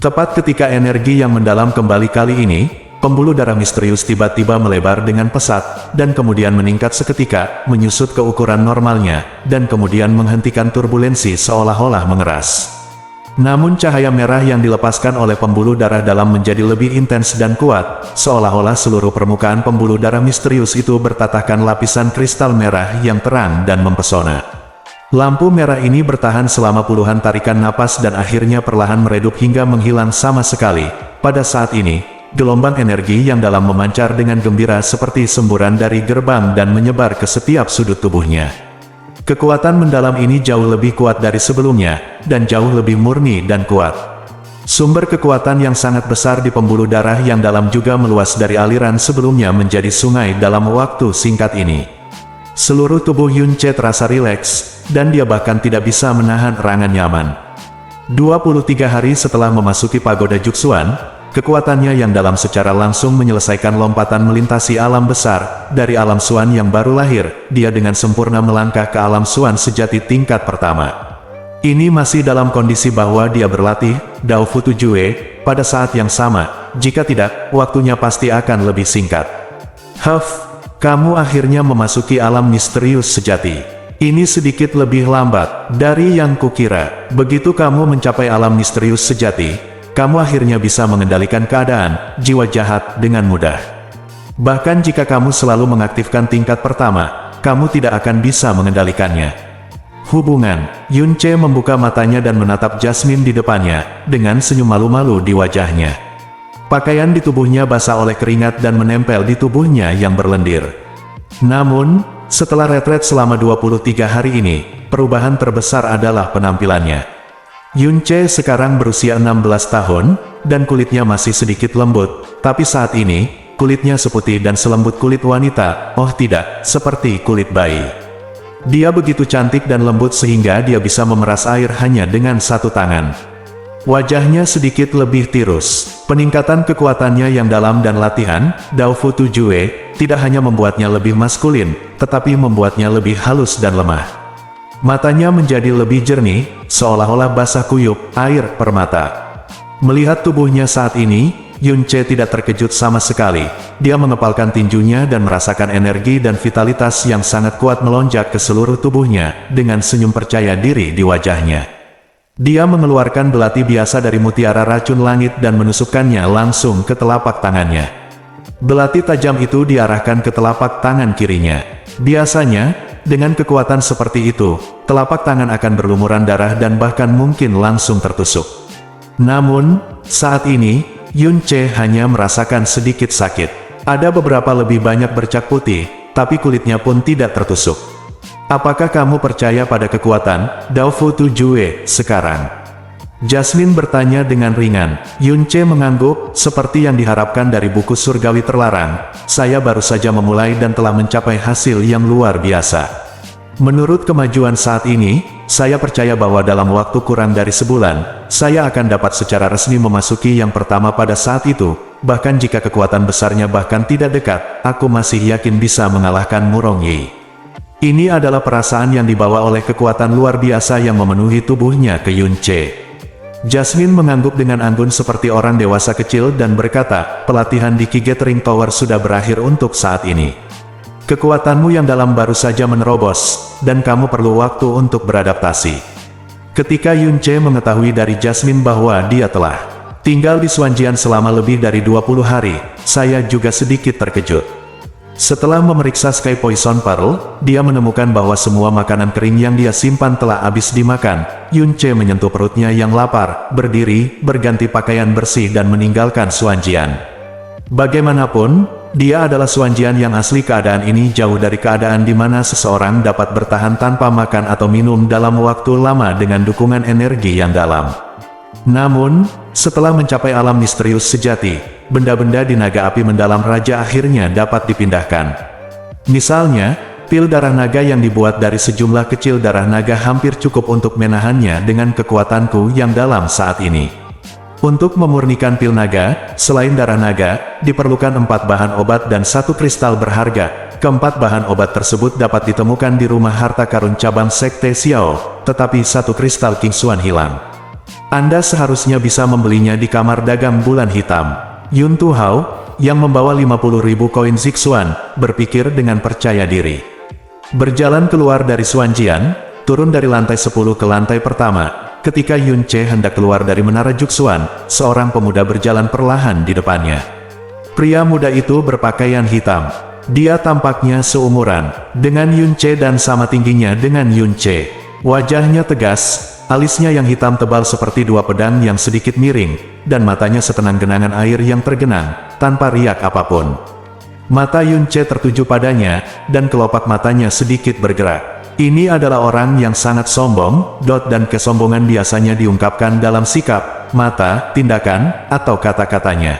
Tepat ketika energi yang mendalam kembali kali ini, Pembuluh darah misterius tiba-tiba melebar dengan pesat, dan kemudian meningkat seketika, menyusut ke ukuran normalnya, dan kemudian menghentikan turbulensi seolah-olah mengeras. Namun cahaya merah yang dilepaskan oleh pembuluh darah dalam menjadi lebih intens dan kuat, seolah-olah seluruh permukaan pembuluh darah misterius itu bertatahkan lapisan kristal merah yang terang dan mempesona. Lampu merah ini bertahan selama puluhan tarikan napas dan akhirnya perlahan meredup hingga menghilang sama sekali. Pada saat ini, gelombang energi yang dalam memancar dengan gembira seperti semburan dari gerbang dan menyebar ke setiap sudut tubuhnya. Kekuatan mendalam ini jauh lebih kuat dari sebelumnya, dan jauh lebih murni dan kuat. Sumber kekuatan yang sangat besar di pembuluh darah yang dalam juga meluas dari aliran sebelumnya menjadi sungai dalam waktu singkat ini. Seluruh tubuh Yun Ce terasa rileks, dan dia bahkan tidak bisa menahan erangan nyaman. 23 hari setelah memasuki pagoda Juxuan, kekuatannya yang dalam secara langsung menyelesaikan lompatan melintasi alam besar, dari alam Suan yang baru lahir, dia dengan sempurna melangkah ke alam Suan sejati tingkat pertama. Ini masih dalam kondisi bahwa dia berlatih, Dao Futu Jue, pada saat yang sama, jika tidak, waktunya pasti akan lebih singkat. Kamu akhirnya memasuki alam misterius sejati. Ini sedikit lebih lambat dari yang kukira. Begitu kamu mencapai alam misterius sejati, kamu akhirnya bisa mengendalikan keadaan, jiwa jahat, dengan mudah. Bahkan jika kamu selalu mengaktifkan tingkat pertama, kamu tidak akan bisa mengendalikannya. Hubungan. Yun Ce membuka matanya dan menatap Jasmine di depannya, dengan senyum malu-malu di wajahnya. Pakaian di tubuhnya basah oleh keringat dan menempel di tubuhnya yang berlendir. Namun, setelah retret selama 23 hari ini, perubahan terbesar adalah penampilannya. Yun Ce sekarang berusia 16 tahun, dan kulitnya masih sedikit lembut, tapi saat ini, kulitnya seputih dan selembut kulit wanita, oh tidak, seperti kulit bayi. Dia begitu cantik dan lembut sehingga dia bisa memeras air hanya dengan satu tangan. Wajahnya sedikit lebih tirus. Peningkatan kekuatannya yang dalam dan latihan, Dao Futu Jue, tidak hanya membuatnya lebih maskulin, tetapi membuatnya lebih halus dan lemah. Matanya menjadi lebih jernih, seolah-olah basah kuyup, air permata. Melihat tubuhnya saat ini, Yun Ce tidak terkejut sama sekali. Dia mengepalkan tinjunya dan merasakan energi dan vitalitas yang sangat kuat melonjak ke seluruh tubuhnya, dengan senyum percaya diri di wajahnya. Dia mengeluarkan belati biasa dari mutiara racun langit dan menusukkannya langsung ke telapak tangannya. Belati tajam itu diarahkan ke telapak tangan kirinya. Biasanya, dengan kekuatan seperti itu, telapak tangan akan berlumuran darah dan bahkan mungkin langsung tertusuk. Namun, saat ini, Yun Ce hanya merasakan sedikit sakit. Ada beberapa lebih banyak bercak putih, tapi kulitnya pun tidak tertusuk. Apakah kamu percaya pada kekuatan Dao Futu Jue sekarang? Jasmine bertanya dengan ringan. Yun Ce mengangguk, seperti yang diharapkan dari buku surgawi terlarang. Saya baru saja memulai dan telah mencapai hasil yang luar biasa. Menurut kemajuan saat ini, saya percaya bahwa dalam waktu kurang dari sebulan, saya akan dapat secara resmi memasuki yang pertama pada saat itu. Bahkan jika kekuatan besarnya bahkan tidak dekat, aku masih yakin bisa mengalahkan Murong Yi. Ini adalah perasaan yang dibawa oleh kekuatan luar biasa yang memenuhi tubuhnya ke Yun Ce. Jasmine mengangguk dengan anggun seperti orang dewasa kecil dan berkata, pelatihan di Qi Gathering Tower sudah berakhir untuk saat ini. Kekuatanmu yang dalam baru saja menerobos, dan kamu perlu waktu untuk beradaptasi. Ketika Yun Ce mengetahui dari Jasmine bahwa dia telah tinggal di Xuanjian selama lebih dari 20 hari, saya juga sedikit terkejut. Setelah memeriksa Sky Poison Pearl, dia menemukan bahwa semua makanan kering yang dia simpan telah habis dimakan. Yun Ce menyentuh perutnya yang lapar, berdiri, berganti pakaian bersih dan meninggalkan Xuanjian. Bagaimanapun, dia adalah Xuanjian yang asli. Keadaan ini jauh dari keadaan di mana seseorang dapat bertahan tanpa makan atau minum dalam waktu lama dengan dukungan energi yang dalam. Namun, setelah mencapai alam misterius sejati, benda-benda di naga api mendalam raja akhirnya dapat dipindahkan. Misalnya, pil darah naga yang dibuat dari sejumlah kecil darah naga hampir cukup untuk menahannya dengan kekuatanku yang dalam saat ini. Untuk memurnikan pil naga, selain darah naga, diperlukan 4 bahan obat dan 1 kristal berharga. Keempat bahan obat tersebut dapat ditemukan di rumah harta karun cabang Sekte Xiao, tetapi 1 kristal King Xuan hilang. Anda seharusnya bisa membelinya di kamar dagang bulan hitam. Yun Tu Hao, yang membawa 50.000 koin Zixuan, berpikir dengan percaya diri. Berjalan keluar dari Xuanjian, turun dari lantai 10 ke lantai pertama. Ketika Yun Ce hendak keluar dari menara Juxuan, seorang pemuda berjalan perlahan di depannya. Pria muda itu berpakaian hitam. Dia tampaknya seumuran dengan Yun Ce dan sama tingginya dengan Yun Ce. Wajahnya tegas, alisnya yang hitam tebal seperti dua pedang yang sedikit miring, dan matanya setenang genangan air yang tergenang, tanpa riak apapun. Mata Yun Ce tertuju padanya, dan kelopak matanya sedikit bergerak. Ini adalah orang yang sangat sombong, dan kesombongan biasanya diungkapkan dalam sikap, mata, tindakan, atau kata-katanya.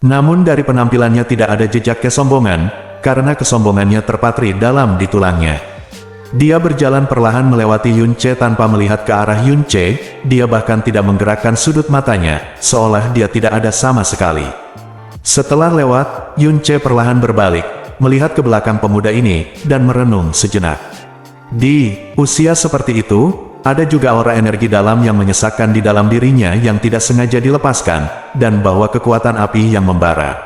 Namun dari penampilannya tidak ada jejak kesombongan, karena kesombongannya terpatri dalam di tulangnya. Dia berjalan perlahan melewati Yun Ce tanpa melihat ke arah Yun Ce, dia bahkan tidak menggerakkan sudut matanya, seolah dia tidak ada sama sekali. Setelah lewat, Yun Ce perlahan berbalik, melihat ke belakang pemuda ini, dan merenung sejenak. Di usia seperti itu, ada juga aura energi dalam yang menyesakkan di dalam dirinya yang tidak sengaja dilepaskan, dan bahwa kekuatan api yang membara.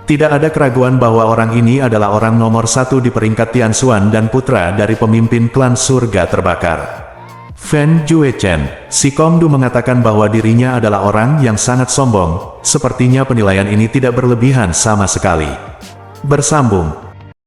Tidak ada keraguan bahwa orang ini adalah orang nomor 1 di peringkat Tianxuan dan putra dari pemimpin klan surga terbakar. Fen Juechen, si Kongdu mengatakan bahwa dirinya adalah orang yang sangat sombong, sepertinya penilaian ini tidak berlebihan sama sekali. Bersambung.